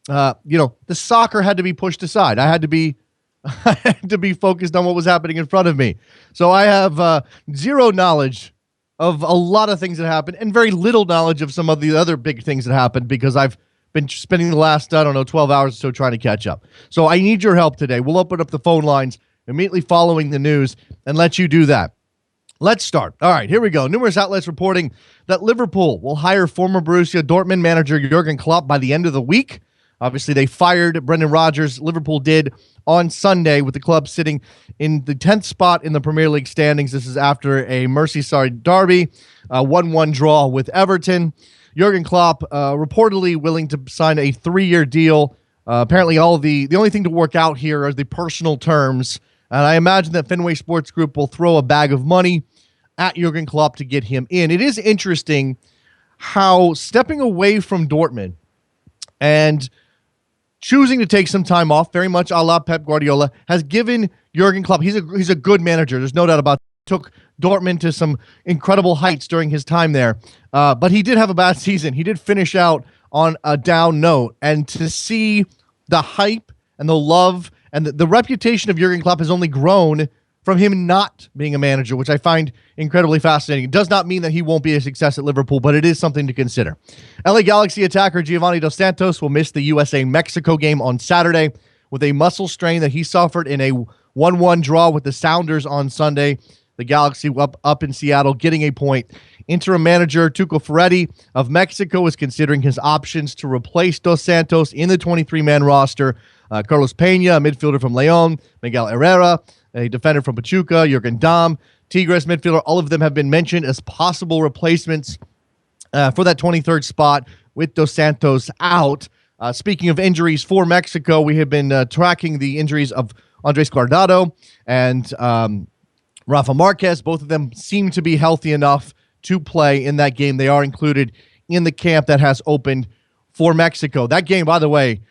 the soccer had to be pushed aside. I had to be I had to be focused on what was happening in front of me. So I have zero knowledge of a lot of things that happened and very little knowledge of some of the other big things that happened because I've been spending the last, 12 hours or so trying to catch up. So I need your help today. We'll open up the phone lines immediately following the news and let you do that. Let's start. All right, here we go. Numerous outlets reporting that Liverpool will hire former Borussia Dortmund manager Jurgen Klopp by the end of the week. Obviously, they fired Brendan Rodgers. Liverpool did on Sunday, with the club sitting in the 10th spot in the Premier League standings. This is after a Merseyside derby, a 1-1 draw with Everton. Jurgen Klopp reportedly willing to sign a 3-year deal. Apparently, the only thing to work out here are the personal terms. And I imagine that Fenway Sports Group will throw a bag of money at Jurgen Klopp to get him in. It is interesting how stepping away from Dortmund and choosing to take some time off, very much a la Pep Guardiola, has given Jurgen Klopp, he's a good manager, there's no doubt about it. Took Dortmund to some incredible heights during his time there. But he did have a bad season. He did finish out on a down note. And to see the hype and the love and the reputation of Jurgen Klopp has only grown from him not being a manager, which I find incredibly fascinating. It does not mean that he won't be a success at Liverpool, but it is something to consider. LA Galaxy attacker Giovanni Dos Santos will miss the USA-Mexico game on Saturday with a muscle strain that he suffered in a 1-1 draw with the Sounders on Sunday. The Galaxy up in Seattle getting a point. Interim manager Tuco Ferretti of Mexico is considering his options to replace Dos Santos in the 23-man roster. Carlos Peña, a midfielder from León, Miguel Herrera, a defender from Pachuca, Jurgen Damm, Tigres midfielder. All of them have been mentioned as possible replacements for that 23rd spot with Dos Santos out. Speaking of injuries for Mexico, we have been tracking the injuries of Andres Guardado and Rafa Marquez. Both of them seem to be healthy enough to play in that game. They are included in the camp that has opened for Mexico. That game, by the way,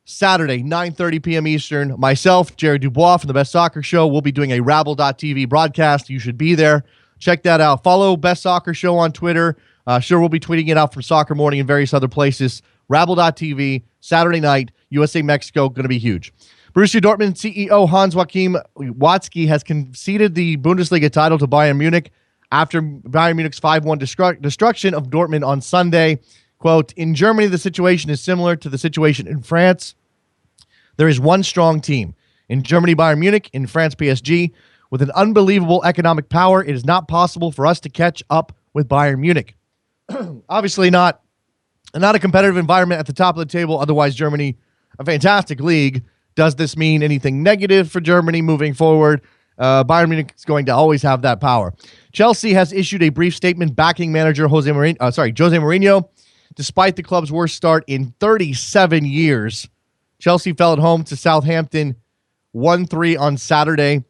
Saturday, 9:30 p.m. Eastern. Myself, Jared Dubois from the Best Soccer Show, will be doing a Rabble.tv broadcast. You should be there. Check that out. Follow Best Soccer Show on Twitter. Sure, we'll be tweeting it out from Soccer Morning and various other places. Rabble.tv, Saturday night, USA-Mexico, going to be huge. Borussia Dortmund CEO Hans-Joachim Watzke has conceded the Bundesliga title to Bayern Munich after Bayern Munich's 5-1 destruction of Dortmund on Sunday. Quote, in Germany, the situation is similar to the situation in France. There is one strong team. In Germany, Bayern Munich. In France, PSG. With an unbelievable economic power, it is not possible for us to catch up with Bayern Munich. Obviously not a competitive environment at the top of the table. Otherwise, Germany, a fantastic league. Does this mean anything negative for Germany moving forward? Bayern Munich is going to always have that power. Chelsea has issued a brief statement backing manager Jose Mourinho. Despite the club's worst start in 37 years, Chelsea fell at home to Southampton 1-3 on Saturday.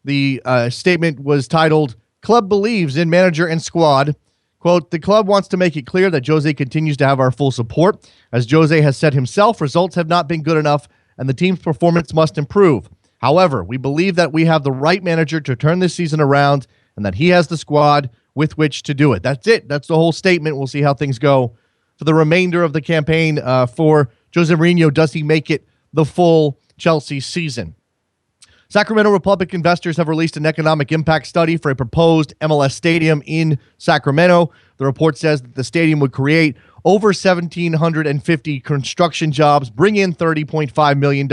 The statement was titled, Club believes in manager and squad. Quote, the club wants to make it clear that Jose continues to have our full support. As Jose has said himself, results have not been good enough and the team's performance must improve. However, we believe that we have the right manager to turn this season around and that he has the squad with which to do it. That's it. That's the whole statement. We'll see how things go for the remainder of the campaign for Jose Mourinho. Does he make it the full Chelsea season? Sacramento Republic investors have released an economic impact study for a proposed MLS stadium in Sacramento. The report says that the stadium would create over 1,750 construction jobs, bring in $30.5 million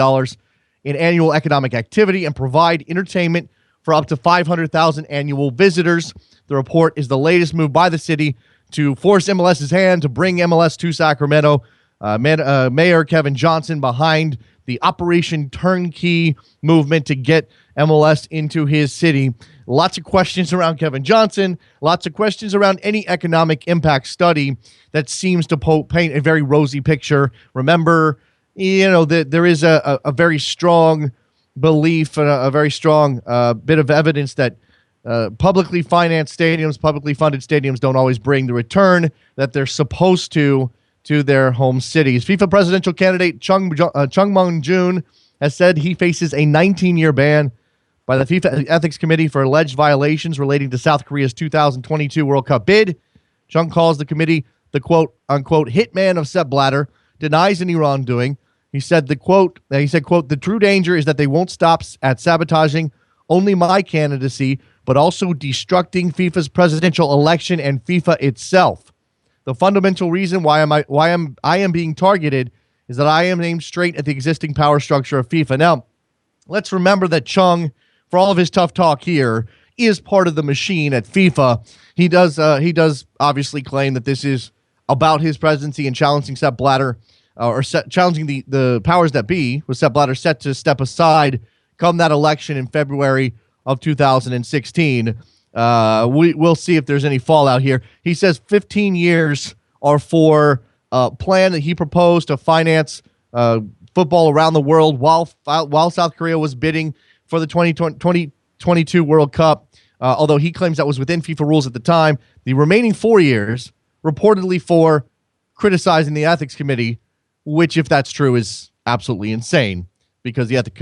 in annual economic activity, and provide entertainment for up to 500,000 annual visitors. The report is the latest move by the city to force MLS's hand to bring MLS to Sacramento. Mayor Kevin Johnson behind the Operation Turnkey movement to get MLS into his city. Lots of questions around Kevin Johnson, lots of questions around any economic impact study that seems to paint a very rosy picture. Remember, there is a very strong belief and a very strong bit of evidence that publicly financed stadiums, publicly funded stadiums don't always bring the return that they're supposed to their home cities. FIFA presidential candidate Chung Mong-jun has said he faces a 19-year ban by the FIFA Ethics Committee for alleged violations relating to South Korea's 2022 World Cup bid. Chung calls the committee the quote-unquote hitman of Sepp Blatter, denies any wrongdoing. He said, quote, the true danger is that they won't stop at sabotaging only my candidacy, but also destructing FIFA's presidential election and FIFA itself. The fundamental reason why I am being targeted is that I am aimed straight at the existing power structure of FIFA. Now, let's remember that Chung, for all of his tough talk here, is part of the machine at FIFA. He does obviously claim that this is about his presidency and challenging Sepp Blatter, challenging the powers that be, with Sepp Blatter set to step aside come that election in February of 2016. We'll see if there's any fallout here. He says 15 years are for a plan that he proposed to finance football around the world while South Korea was bidding for the 2022 World Cup. Although he claims that was within FIFA rules at the time. The remaining 4 years reportedly for criticizing the ethics committee, which, if that's true, is absolutely insane because the ethics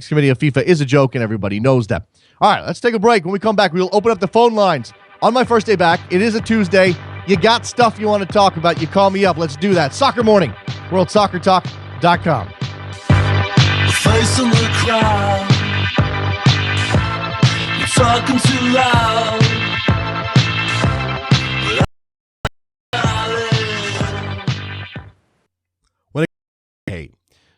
committee of FIFA is a joke and everybody knows that. All right, let's take a break. When we come back, we'll open up the phone lines. On my first day back, it is a Tuesday. You got stuff you want to talk about, you call me up. Let's do that. Soccer Morning, worldsoccertalk.com. Face in the crowd, you're talking too loud.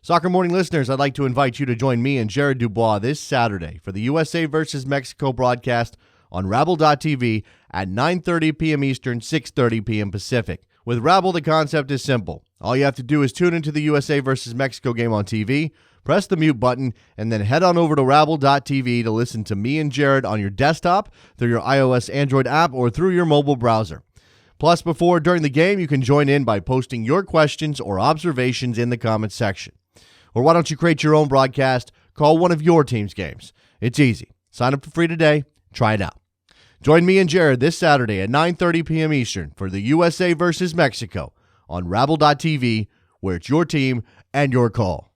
Soccer Morning listeners, I'd like to invite you to join me and Jared Dubois this Saturday for the USA versus Mexico broadcast on Rabble.tv at 9:30 p.m. Eastern, 6:30 p.m. Pacific. With Rabble, the concept is simple. All you have to do is tune into the USA versus Mexico game on TV, press the mute button, and then head on over to Rabble.tv to listen to me and Jared on your desktop, through your iOS Android app, or through your mobile browser. Plus, before or during the game, you can join in by posting your questions or observations in the comments section. Or why don't you create your own broadcast? Call one of your team's games. It's easy. Sign up for free today. Try it out. Join me and Jared this Saturday at 9:30 p.m. Eastern for the USA versus Mexico on Rabble.tv, where it's your team and your call.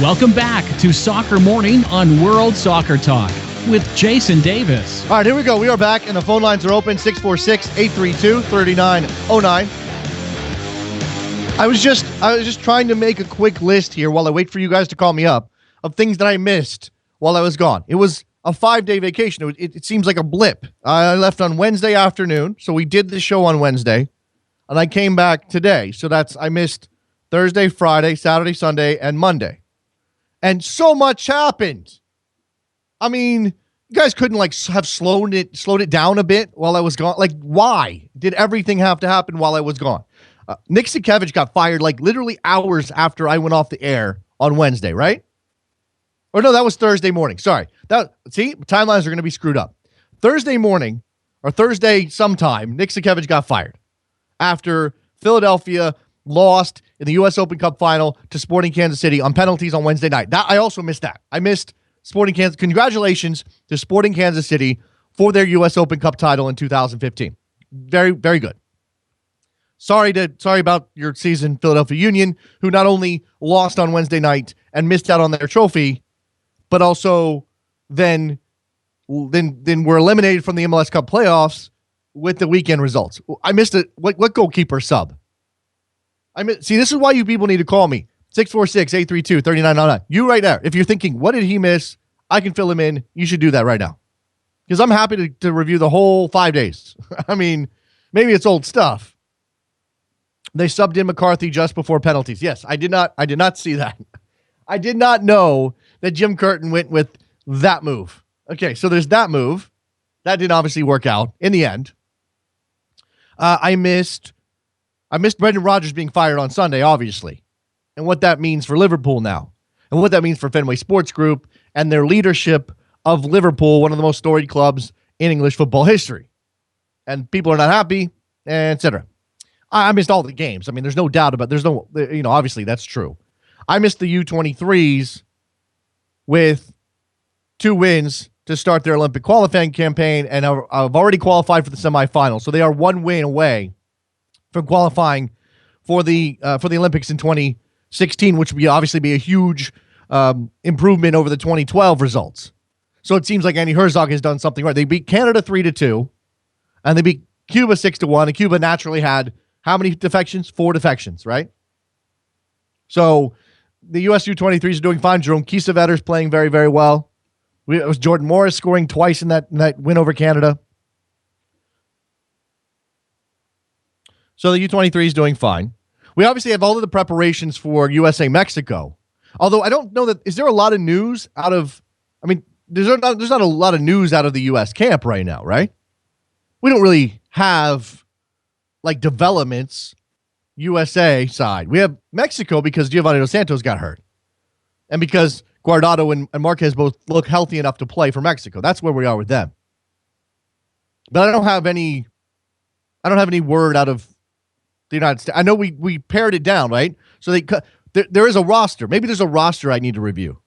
Welcome back to Soccer Morning on World Soccer Talk with Jason Davis. All right, here we go. We are back, and the phone lines are open, 646-832-3909. I was just trying to make a quick list here while I wait for you guys to call me up of things that I missed while I was gone. It was a 5-day vacation. It seems like a blip. I left on Wednesday afternoon, so we did the show on Wednesday, and I came back today. So I missed Thursday, Friday, Saturday, Sunday, and Monday. And so much happened. I mean, you guys couldn't have slowed it down a bit while I was gone. Like, why did everything have to happen while I was gone? Nick Sikevich got fired literally hours after I went off the air on Wednesday, right? Or no, that was Thursday morning. Sorry. Timelines are going to be screwed up. Thursday morning or Thursday sometime, Nick Sikevich got fired after Philadelphia lost in the U.S. Open Cup final to Sporting Kansas City on penalties on Wednesday night. I also missed that. I missed Sporting Kansas. Congratulations to Sporting Kansas City for their U.S. Open Cup title in 2015. Very, very good. Sorry about your season, Philadelphia Union, who not only lost on Wednesday night and missed out on their trophy, but also then were eliminated from the MLS Cup playoffs with the weekend results. I missed it. What goalkeeper sub? See, this is why you people need to call me. 646-832-3999. You right there. If you're thinking, what did he miss? I can fill him in. You should do that right now. Because I'm happy to review the whole 5 days. I mean, maybe it's old stuff. They subbed in McCarthy just before penalties. Yes, I did not see that. I did not know that Jim Curtin went with that move. Okay, so there's that move. That didn't obviously work out in the end. I missed Brendan Rodgers being fired on Sunday, obviously, and what that means for Liverpool now, and what that means for Fenway Sports Group and their leadership of Liverpool, one of the most storied clubs in English football history. And people are not happy, etc. I missed all the games. I mean, there's no doubt about it. Obviously that's true. I missed the U23s with 2 wins to start their Olympic qualifying campaign, and I've already qualified for the semifinals. So they are 1 win away from qualifying for the Olympics in 2016, which would obviously be a huge improvement over the 2012 results. So it seems like Andy Herzog has done something right. They beat Canada 3-2, and they beat Cuba 6-1, and Cuba naturally had how many defections? 4 defections, right? So the US U23s are doing fine. Jerome Kiesevetter's playing very, very well. It was Jordan Morris scoring twice in that win over Canada. So the U23 is doing fine. We obviously have all of the preparations for USA-Mexico. Although I don't know is there a lot of news out of, there's not a lot of news out of the U.S. camp right now, right? We don't really have developments USA side. We have Mexico because Giovanni Dos Santos got hurt. And because Guardado and Marquez both look healthy enough to play for Mexico. That's where we are with them. But I don't have any word out of the United States. I know we pared it down, right? So there is a roster. Maybe there's a roster I need to review.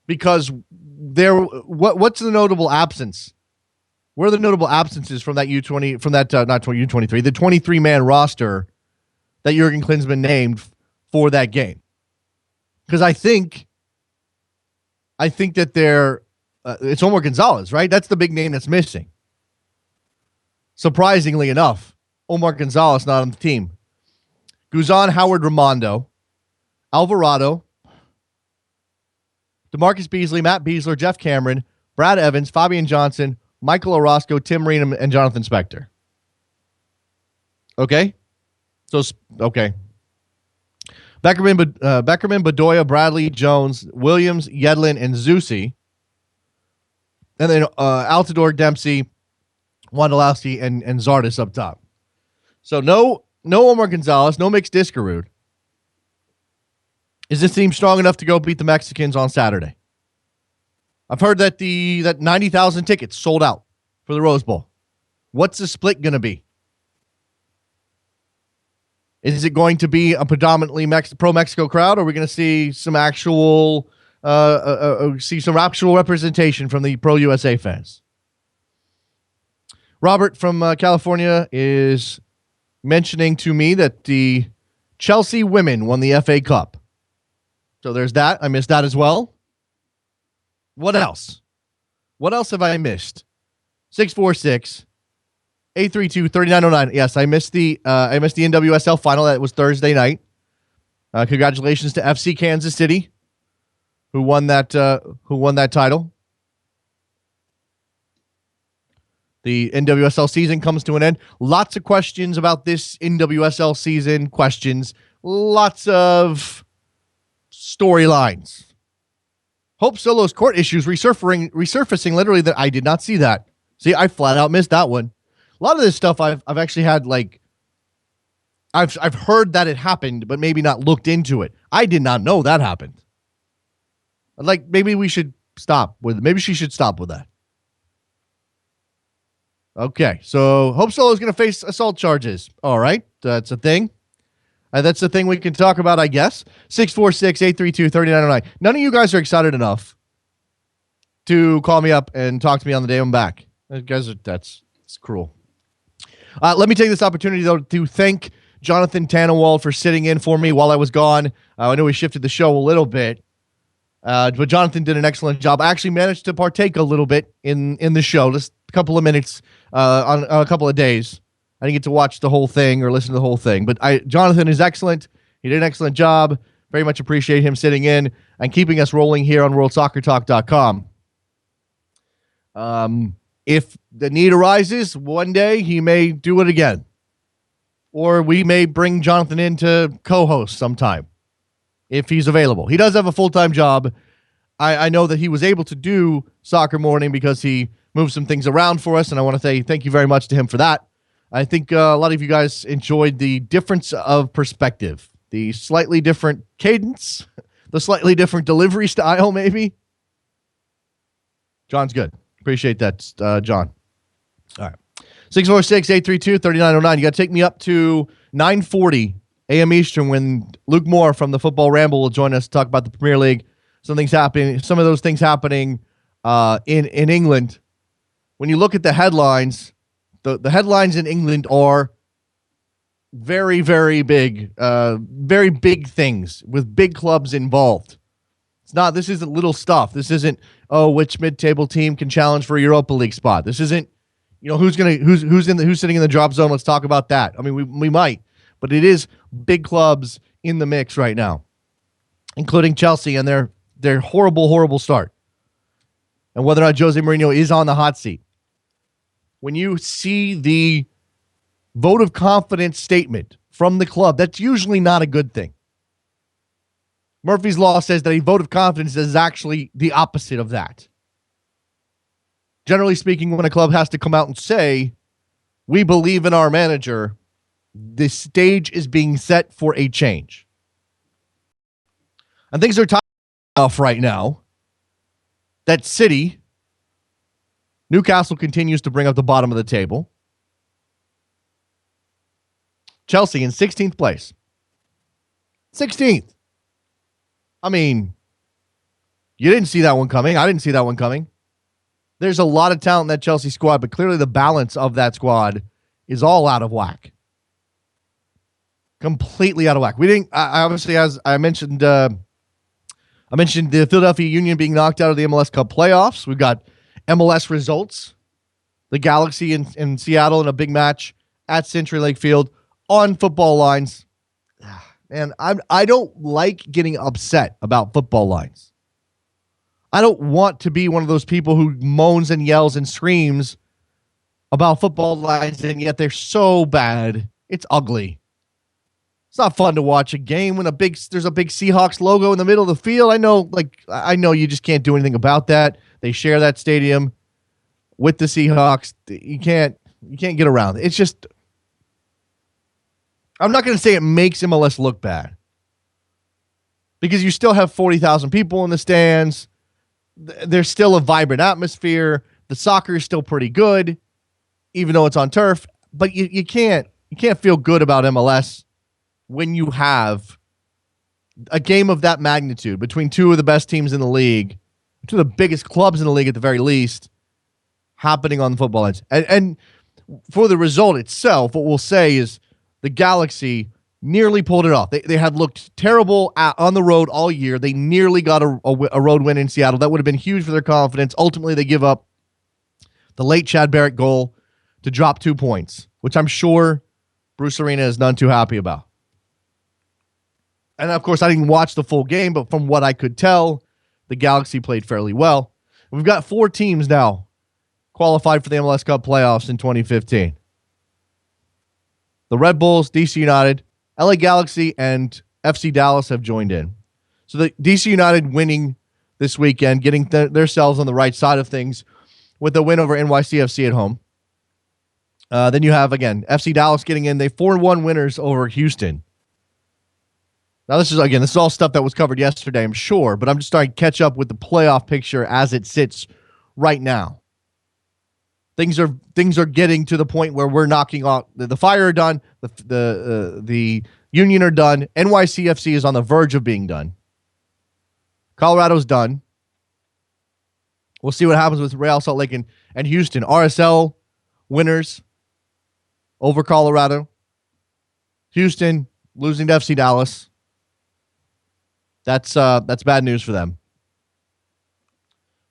Because what's the notable absence? Where are the notable absences from that U20 from that not U23, the 23-man roster that Jurgen Klinsmann named for that game? Because I think that it's Omar Gonzalez, right? That's the big name that's missing. Surprisingly enough, Omar Gonzalez not on the team. Guzan, Howard, Ramondo, Alvarado, DeMarcus Beasley, Matt Beasler, Jeff Cameron, Brad Evans, Fabian Johnson, Michael Orozco, Tim Ream, and Jonathan Spector. Okay? Okay. Beckerman, Bedoya, Bradley, Jones, Williams, Yedlin, and Zusi. And then Altidore, Dempsey, Wondolowski, and Zardes up top. So no Omar Gonzalez, no Mix Discarud. Is this team strong enough to go beat the Mexicans on Saturday? I've heard that that 90,000 tickets sold out for the Rose Bowl. What's the split going to be? Is it going to be a predominantly pro-Mexico crowd, or are we going to see some actual representation from the pro-USA fans? Robert from California is mentioning to me that the Chelsea women won the FA Cup. So there's that. I missed that as well. What else? What else have I missed? 646-832-3909. Yes, I missed the NWSL final. That was Thursday night. Congratulations to FC Kansas City, who won that title. The NWSL season comes to an end. Lots of questions about this NWSL season. Lots of storylines. Hope Solo's court issues resurfacing literally that I did not see that. See, I flat out missed that one. A lot of this stuff I've actually had I've heard that it happened, but maybe not looked into it. I did not know that happened. Maybe we should stop with maybe she should stop with that. Okay, so Hope Solo's going to face assault charges. All right, that's a thing. That's the thing we can talk about, I guess. 646-832-3909. None of you guys are excited enough to call me up and talk to me on the day I'm back. Guys, it's cruel. Let me take this opportunity, though, to thank Jonathan Tannenwald for sitting in for me while I was gone. I know we shifted the show a little bit, but Jonathan did an excellent job. I actually managed to partake a little bit in the show, just a couple of minutes on a couple of days. I didn't get to watch the whole thing or listen to the whole thing, but Jonathan is excellent. He did an excellent job. Very much appreciate him sitting in and keeping us rolling here on WorldSoccerTalk.com. If the need arises, one day he may do it again. Or we may bring Jonathan in to co-host sometime if he's available. He does have a full-time job. I know that he was able to do Soccer Morning because he moved some things around for us, and I want to say thank you very much to him for that. I think a lot of you guys enjoyed the difference of perspective, the slightly different cadence, the slightly different delivery style, maybe. John's good. Appreciate that, John. All right. 646-832-3909. You got to take me up to 9:40 a.m. Eastern when Luke Moore from the Football Ramble will join us to talk about the Premier League. Some of those things happening in England. When you look at the headlines, the headlines in England are very, very big things with big clubs involved. This isn't little stuff. This isn't, which mid-table team can challenge for a Europa League spot. This isn't, who's sitting in the drop zone. Let's talk about that. I mean, we might, but it is big clubs in the mix right now, including Chelsea and their horrible, horrible start, and whether or not Jose Mourinho is on the hot seat. When you see the vote of confidence statement from the club, that's usually not a good thing. Murphy's Law says that a vote of confidence is actually the opposite of that. Generally speaking, when a club has to come out and say, we believe in our manager, the stage is being set for a change. And things are tough enough right now that City, Newcastle continues to bring up the bottom of the table. Chelsea in 16th place. 16th. I mean, you didn't see that one coming. I didn't see that one coming. There's a lot of talent in that Chelsea squad, but clearly the balance of that squad is all out of whack. Completely out of whack. We didn't, I obviously, as I mentioned the Philadelphia Union being knocked out of the MLS Cup playoffs. We've got MLS results. The Galaxy in Seattle in a big match at CenturyLink Field on football lines. And I don't like getting upset about football lines. I don't want to be one of those people who moans and yells and screams about football lines, and yet they're so bad. It's ugly. It's not fun to watch a game when there's a big Seahawks logo in the middle of the field. I know you just can't do anything about that. They share that stadium with the Seahawks. You can't get around it. It's just, I'm not going to say it makes MLS look bad, because you still have 40,000 people in the stands. There's still a vibrant atmosphere. The soccer is still pretty good, even though it's on turf. But you can't feel good about MLS when you have a game of that magnitude between two of the best teams in the league, two of the biggest clubs in the league at the very least, happening on the football lines. And for the result itself, what we'll say is the Galaxy nearly pulled it off. They had looked terrible on the road all year. They nearly got a road win in Seattle. That would have been huge for their confidence. Ultimately, they give up the late Chad Barrett goal to drop 2 points, which I'm sure Bruce Arena is none too happy about. And, of course, I didn't watch the full game, but from what I could tell, the Galaxy played fairly well. We've got 4 teams now qualified for the MLS Cup playoffs in 2015. The Red Bulls, DC United, LA Galaxy, and FC Dallas have joined in. So the DC United winning this weekend, getting themselves on the right side of things with a win over NYCFC at home. Then you have, again, FC Dallas getting in. They 4-1 winners over Houston. Now, this is all stuff that was covered yesterday, I'm sure, but I'm just starting to catch up with the playoff picture as it sits right now. Things are getting to the point where we're knocking off the Fire are done, the Union are done, NYCFC is on the verge of being done. Colorado's done. We'll see what happens with Real Salt Lake and Houston. RSL winners over Colorado. Houston losing to FC Dallas. That's bad news for them.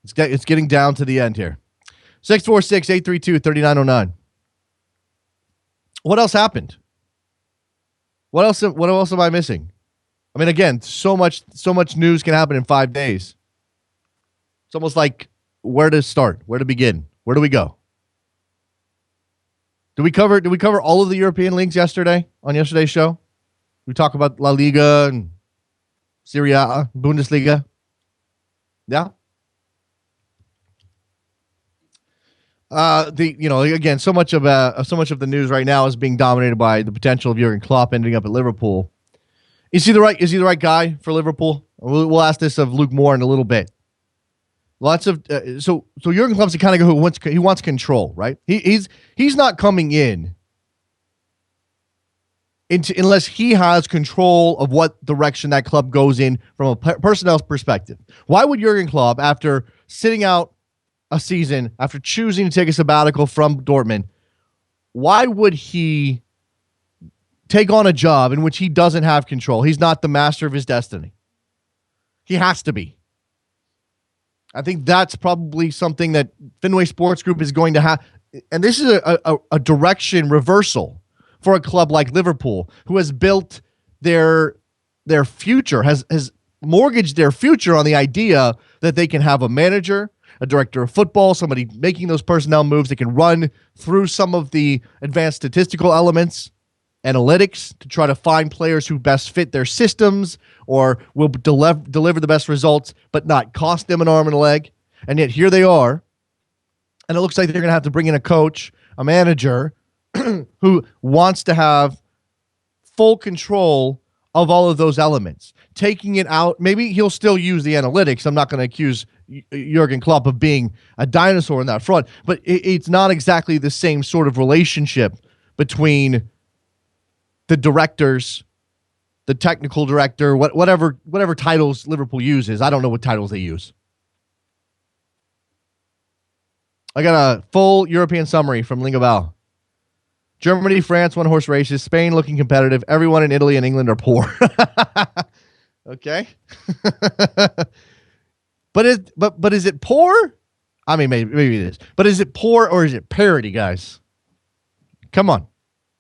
It's getting down to the end here. 646-832-3909. What else happened? What else am I missing? I mean, again, so much news can happen in 5 days. It's almost like where to start, where to begin, where do we go? Did we cover all of the European leagues yesterday on yesterday's show? We talk about La Liga and Serie A, Bundesliga. Yeah. Again, so much of the news right now is being dominated by the potential of Jurgen Klopp ending up at Liverpool. Is he the right guy for Liverpool? We'll ask this of Luke Moore in a little bit. Lots of so Jurgen Klopp's the kind of guy who wants control, right? He's not coming in unless he has control of what direction that club goes in from a personnel perspective. Why would Jurgen Klopp, after sitting out a season, after choosing to take a sabbatical from Dortmund, why would he take on a job in which he doesn't have control? He's not the master of his destiny. He has to be. I think that's probably something that Fenway Sports Group is going to have. And this is a direction reversal for a club like Liverpool, who has built their future, has mortgaged their future on the idea that they can have a manager, a director of football, somebody making those personnel moves that can run through some of the advanced statistical elements, analytics, to try to find players who best fit their systems or will deliver the best results, but not cost them an arm and a leg. And yet here they are. And it looks like they're going to have to bring in a coach, a manager, who wants to have full control of all of those elements. Taking it out, maybe he'll still use the analytics. I'm not going to accuse Jurgen Klopp of being a dinosaur in that front, but it's not exactly the same sort of relationship between the directors, the technical director, whatever titles Liverpool uses. I don't know what titles they use. I got a full European summary from Lingabal. Germany, France, one-horse races. Spain looking competitive. Everyone in Italy and England are poor. Okay. But is it poor? I mean, maybe it is. But is it poor or is it parody, guys? Come on.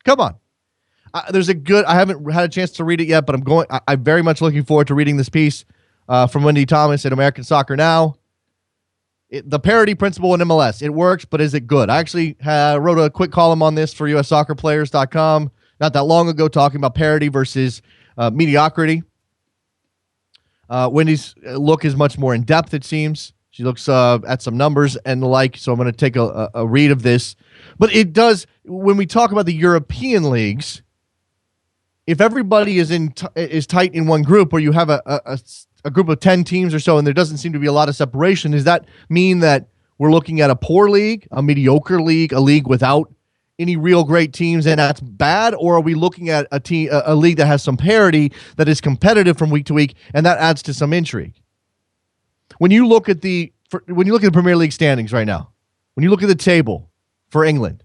I haven't had a chance to read it yet, but I'm very much looking forward to reading this piece from Wendy Thomas at American Soccer Now. The parity principle in MLS, it works, but is it good? I actually wrote a quick column on this for USSoccerPlayers.com not that long ago, talking about parity versus mediocrity. Wendy's look is much more in depth, it seems. She looks at some numbers and the like, so I'm going to take a read of this. But it does, when we talk about the European leagues, if everybody is tight in one group, or you have a group of 10 teams or so, and there doesn't seem to be a lot of separation, does that mean that we're looking at a poor league, a mediocre league, a league without any real great teams, and that's bad? Or are we looking at a league that has some parity, that is competitive from week to week, and that adds to some intrigue? When you look at the Premier League standings right now, when you look at the table for England,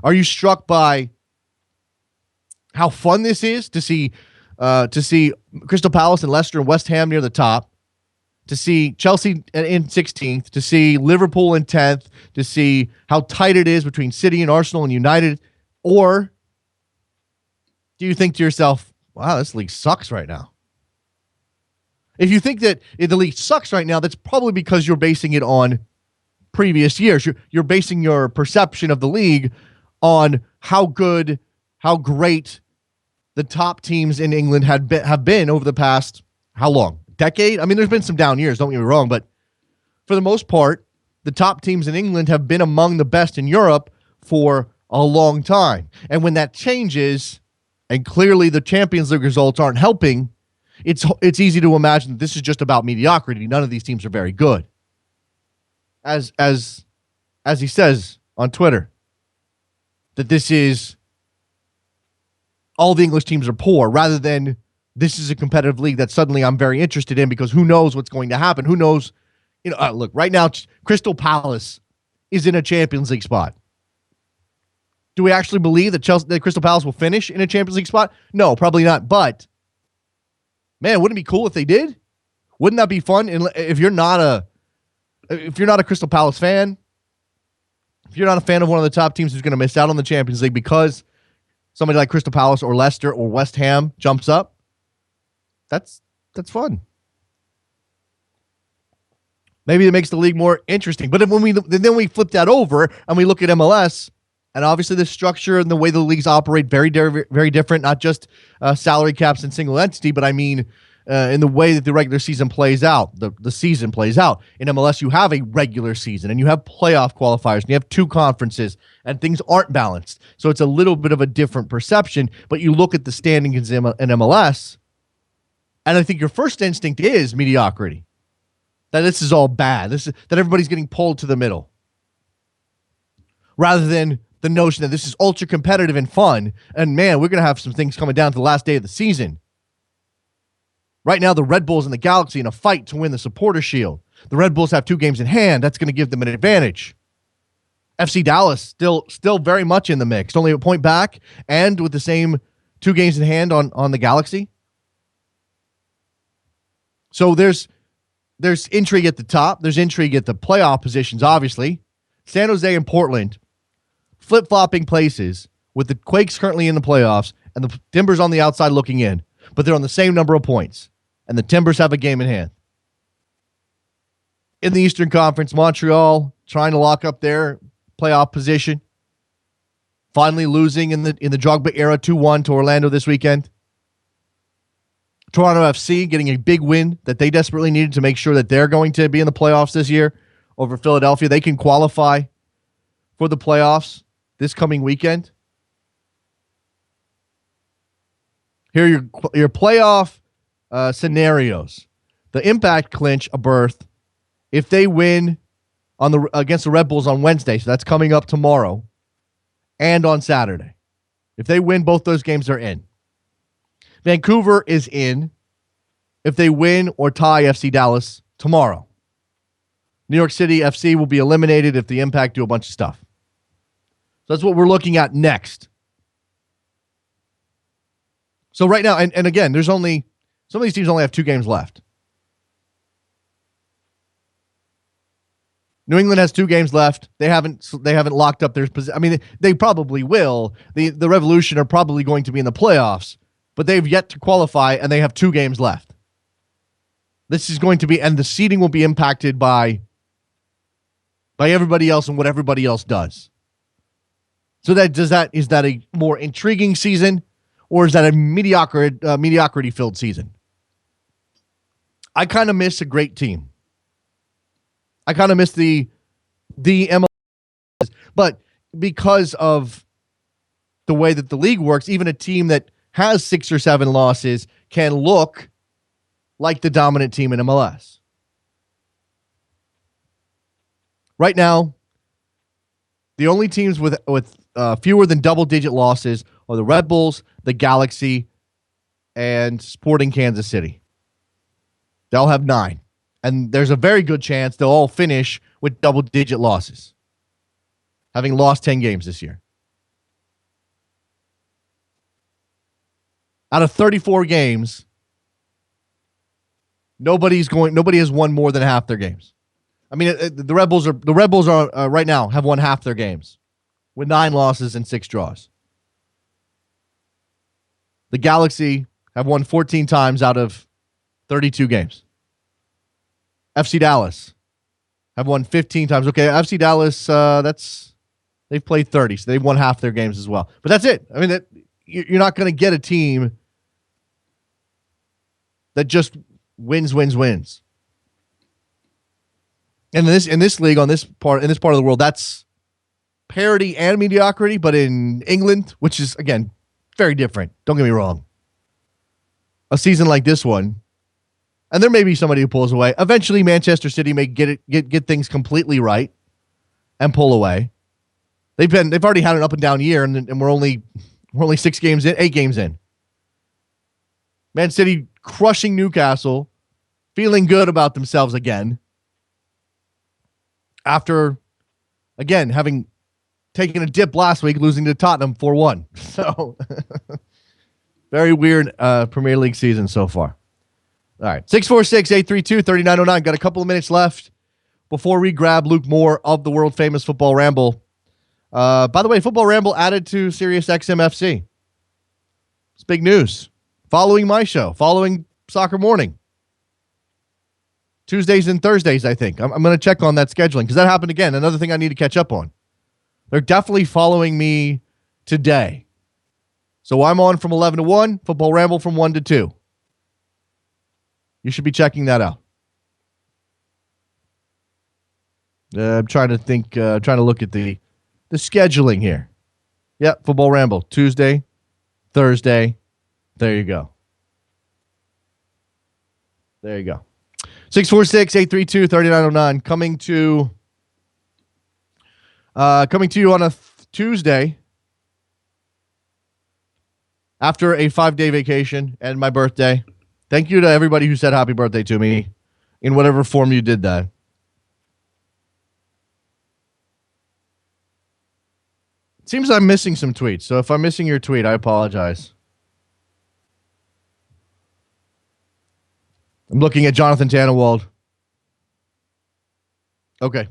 are you struck by how fun this is to see Crystal Palace and Leicester and West Ham near the top, to see Chelsea in 16th, to see Liverpool in 10th, to see how tight it is between City and Arsenal and United? Or do you think to yourself, wow, this league sucks right now? If you think that the league sucks right now, that's probably because you're basing it on previous years. You're basing your perception of the league on how good, how great the top teams in England have been over the past, how long? Decade? I mean, there's been some down years, don't get me wrong, but for the most part, the top teams in England have been among the best in Europe for a long time. And when that changes, and clearly the Champions League results aren't helping, it's easy to imagine that this is just about mediocrity. None of these teams are very good. As he says on Twitter, that this is all the English teams are poor, rather than this is a competitive league that suddenly I'm very interested in, because who knows what's going to happen? Who knows? Look, right now, Crystal Palace is in a Champions League spot. Do we actually believe that Crystal Palace will finish in a Champions League spot? No, probably not. But man, wouldn't it be cool if they did? Wouldn't that be fun? And if you're not a Crystal Palace fan, if you're not a fan of one of the top teams who's going to miss out on the Champions League because somebody like Crystal Palace or Leicester or West Ham jumps up, that's fun. Maybe it makes the league more interesting. But when we flip that over and we look at MLS, and obviously the structure and the way the leagues operate very different, not just salary caps and single entity, but I mean in the way that the regular season plays out, the season plays out. In MLS, you have a regular season and you have playoff qualifiers and you have two conferences and things aren't balanced. So it's a little bit of a different perception, but you look at the standings in MLS, and I think your first instinct is mediocrity. That this is all bad. That everybody's getting pulled to the middle. Rather than the notion that this is ultra competitive and fun, and man, we're going to have some things coming down to the last day of the season. Right now, the Red Bulls and the Galaxy in a fight to win the Supporter Shield. The Red Bulls have 2 games in hand. That's going to give them an advantage. FC Dallas still very much in the mix. Only a point back and with the same 2 games in hand on the Galaxy. So there's intrigue at the top. There's intrigue at the playoff positions, obviously. San Jose and Portland flip-flopping places with the Quakes currently in the playoffs and the Timbers on the outside looking in. But they're on the same number of points. And the Timbers have a game in hand. In the Eastern Conference, Montreal trying to lock up their playoff position. Finally losing in the Drogba era 2-1 to Orlando this weekend. Toronto FC getting a big win that they desperately needed to make sure that they're going to be in the playoffs this year over Philadelphia. They can qualify for the playoffs this coming weekend. Here are your playoff scenarios. The Impact clinch a berth if they win against the Red Bulls on Wednesday. So that's coming up tomorrow and on Saturday. If they win both those games, they're in. Vancouver is in if they win or tie FC Dallas tomorrow. New York City FC will be eliminated if the Impact do a bunch of stuff. So that's what we're looking at next. So right now, and again, some of these teams only have 2 games left. New England has 2 games left. They haven't locked up their position. I mean, they probably will. The Revolution are probably going to be in the playoffs, but they've yet to qualify, and they have 2 games left. This is going to be, and the seeding will be impacted by everybody else and what everybody else does. So is that a more intriguing season, or is that a mediocrity-filled season? I kind of miss a great team. I kind of miss the MLS, but because of the way that the league works, even a team that has 6 or 7 losses can look like the dominant team in MLS. Right now, the only teams with fewer than double-digit losses are the Red Bulls, the Galaxy, and Sporting Kansas City. They'll have 9. And there's a very good chance they'll all finish with double-digit losses, having lost 10 games this year. Out of 34 games, nobody has won more than half their games. I mean, the Red Bulls are right now have won half their games with 9 losses and 6 draws. The Galaxy have won 14 times out of 32 games. FC Dallas have won 15 times. Okay, FC Dallas, they've played 30, so they've won half their games as well. But that's it. I mean, you're not going to get a team that just wins. And in this league, in this part of the world, that's parity and mediocrity. But in England, which is again very different, don't get me wrong, a season like this one, and there may be somebody who pulls away. Eventually, Manchester City may get things completely right and pull away. They've already had an up and down year, and we're only 8 games in. Man City crushing Newcastle, feeling good about themselves again. After, again, having taking a dip last week, losing to Tottenham 4-1. So, very weird Premier League season so far. All right, 646-832-3909. Got a couple of minutes left before we grab Luke Moore of the world-famous Football Ramble. By the way, Football Ramble added to Sirius XMFC. It's big news. Following my show, following Soccer Morning. Tuesdays and Thursdays, I think. I'm going to check on that scheduling because that happened again. Another thing I need to catch up on. They're definitely following me today. So I'm on from 11 to 1, Football Ramble from 1 to 2. You should be checking that out. I'm trying to think, trying to look at the scheduling here. Yep, Football Ramble, Tuesday, Thursday. There you go. There you go. 646-832-3909. Coming to you on a Tuesday after a 5-day vacation and my birthday. Thank you to everybody who said happy birthday to me in whatever form you did that. It seems I'm missing some tweets, so if I'm missing your tweet, I apologize. I'm looking at Jonathan Tannewald. Okay.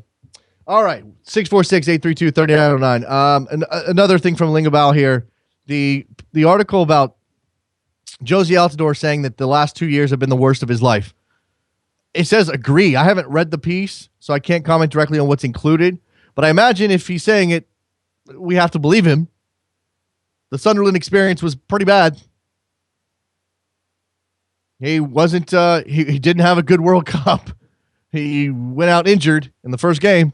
All right. 646-832-3909. Another thing from Lingabao here. The article about Josie Altidore saying that the last 2 years have been the worst of his life. It says agree. I haven't read the piece, so I can't comment directly on what's included. But I imagine if he's saying it, we have to believe him. The Sunderland experience was pretty bad. He wasn't. He didn't have a good World Cup. He went out injured in the first game.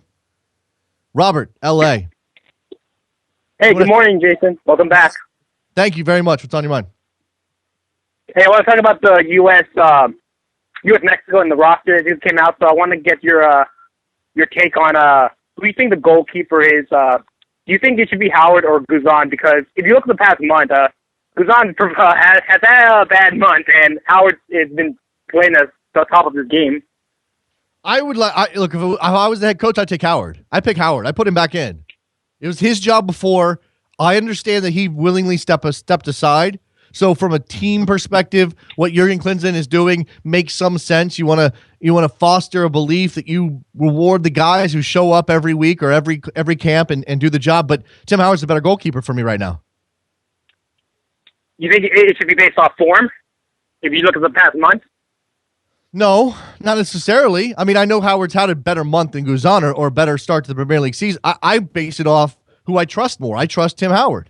Robert, L.A. Hey, good morning, Jason. Welcome back. Thank you very much. What's on your mind? Hey, I want to talk about the U.S. Mexico and the roster that just came out. So I want to get your take on who you think the goalkeeper is. Do you think it should be Howard or Guzan? Because if you look at the past month, Guzan has had a bad month, and Howard has been playing at the top of his game. I would look if I was the head coach, I'd take Howard. I pick Howard. I put him back in. It was his job before. I understand that he willingly stepped aside. So from a team perspective, what Jurgen Klinsmann is doing makes some sense. You want to foster a belief that you reward the guys who show up every week or every camp and do the job. But Tim Howard's the better goalkeeper for me right now. You think it should be based off form? If you look at the past month? No, not necessarily. I mean, I know Howard's had a better month than Guzan or a better start to the Premier League season. I base it off who I trust more. I trust Tim Howard.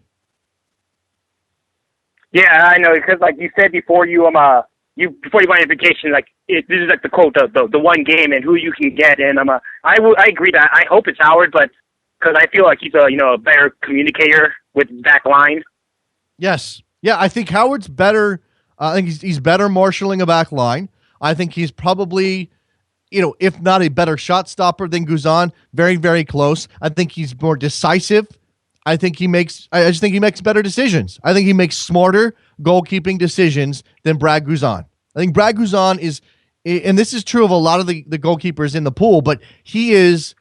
Yeah, I know, because like you said before, before you went on vacation, like this is like the quote, the one game and who you can get, and I agree that I hope it's Howard, but because I feel like he's a better communicator with back line. Yes, yeah, I think Howard's better. I think he's better marshaling a back line. I think he's probably, if not a better shot stopper than Guzan, very, very close. I think he's more decisive. I just think he makes better decisions. I think he makes smarter goalkeeping decisions than Brad Guzan. I think Brad Guzan is, and this is true of a lot of the goalkeepers in the pool, but he's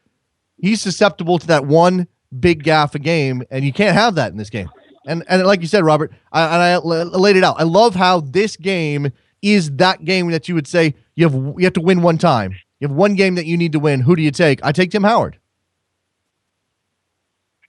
susceptible to that one big gaffe a game, and you can't have that in this game. And like you said, Robert, I laid it out. I love how this game is that game that you would say you have to win one time. You have one game that you need to win. Who do you take? I take Tim Howard.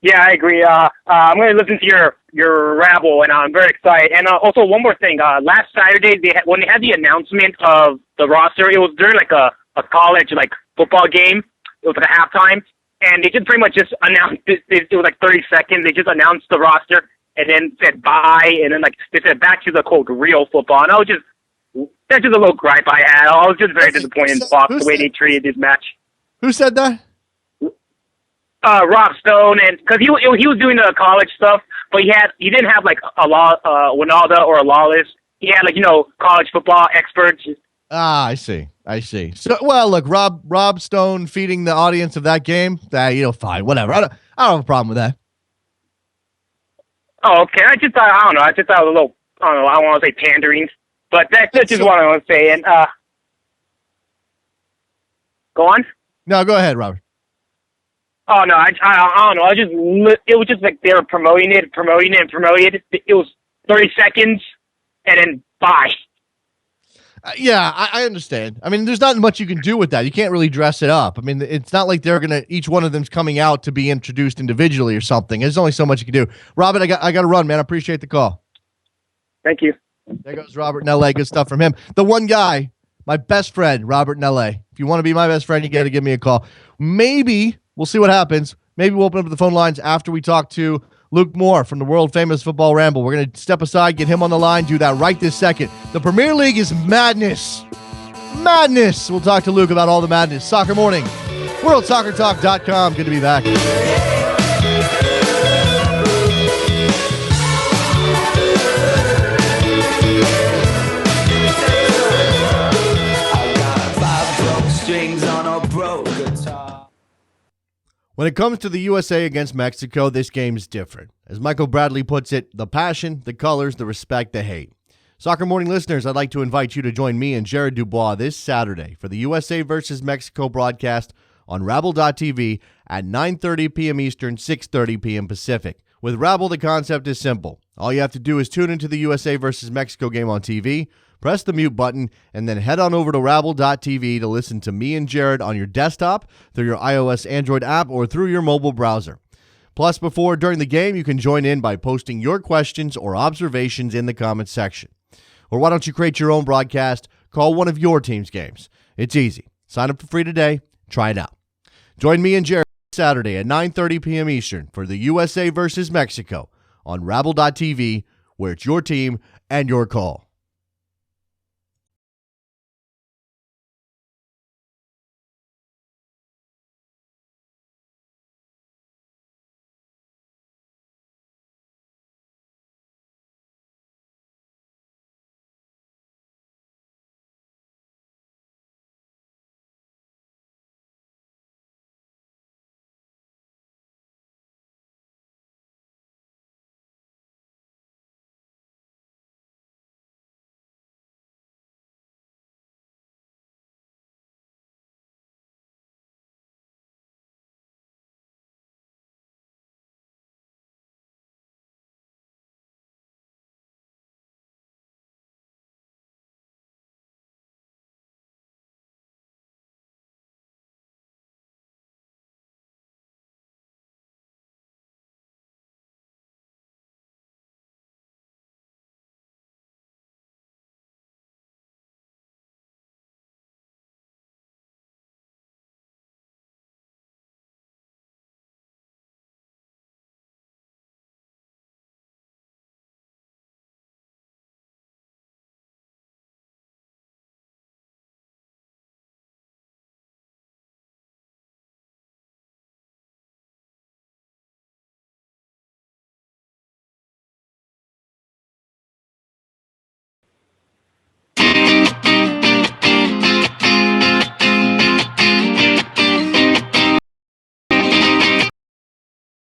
Yeah, I agree. I'm going to listen to your rabble, and I'm very excited. And also, one more thing. Last Saturday, when they had the announcement of the roster, it was during like a college football game. It was like a halftime, and they just pretty much just announced it. It was like 30 seconds. They just announced the roster, and then said bye, and then they said back to the quote real football. And that's just a little gripe I had. I was just very disappointed in Fox the way they treated this match. Who said that? Rob Stone, and because he was doing the college stuff, but he didn't have like Winalda or a Lawless. He had college football experts. I see. So well, look, Rob Stone feeding the audience of that game. Fine, whatever. I don't have a problem with that. Oh, okay. I just thought it was a little. I don't know. I don't want to say pandering, but that's just what I want to say. And go on. No, go ahead, Robert. Oh no, I don't know. It was just like they were promoting it. It was 30 seconds, and then bye. Yeah, I understand. I mean, there's not much you can do with that. You can't really dress it up. I mean, it's not like they're gonna each one of them's coming out to be introduced individually or something. There's only so much you can do. Robert, I got to run, man. I appreciate the call. Thank you. There goes Robert in LA. Good stuff from him. The one guy, my best friend, Robert in LA. If you want to be my best friend, you got to give me a call. Maybe we'll see what happens. Maybe we'll open up the phone lines after we talk to Luke Moore from the world famous Football Ramble. We're going to step aside, get him on the line, do that right this second. The Premier League is madness. Madness. We'll talk to Luke about all the madness. Soccer Morning, worldsoccertalk.com. Good to be back. When it comes to the USA against Mexico, this game's different. As Michael Bradley puts it, the passion, the colors, the respect, the hate. Soccer Morning listeners, I'd like to invite you to join me and Jared Dubois this Saturday for the USA versus Mexico broadcast on Rabble.tv at 9:30 p.m. Eastern, 6:30 p.m. Pacific. With Rabble, the concept is simple. All you have to do is tune into the USA versus Mexico game on TV, press the mute button, and then head on over to Rabble.tv to listen to me and Jared on your desktop, through your iOS Android app, or through your mobile browser. Plus, before or during the game, you can join in by posting your questions or observations in the comments section. Or why don't you create your own broadcast? Call one of your team's games. It's easy. Sign up for free today. Try it out. Join me and Jared Saturday at 9:30 p.m. Eastern for the USA versus Mexico on Rabble.tv, where it's your team and your call.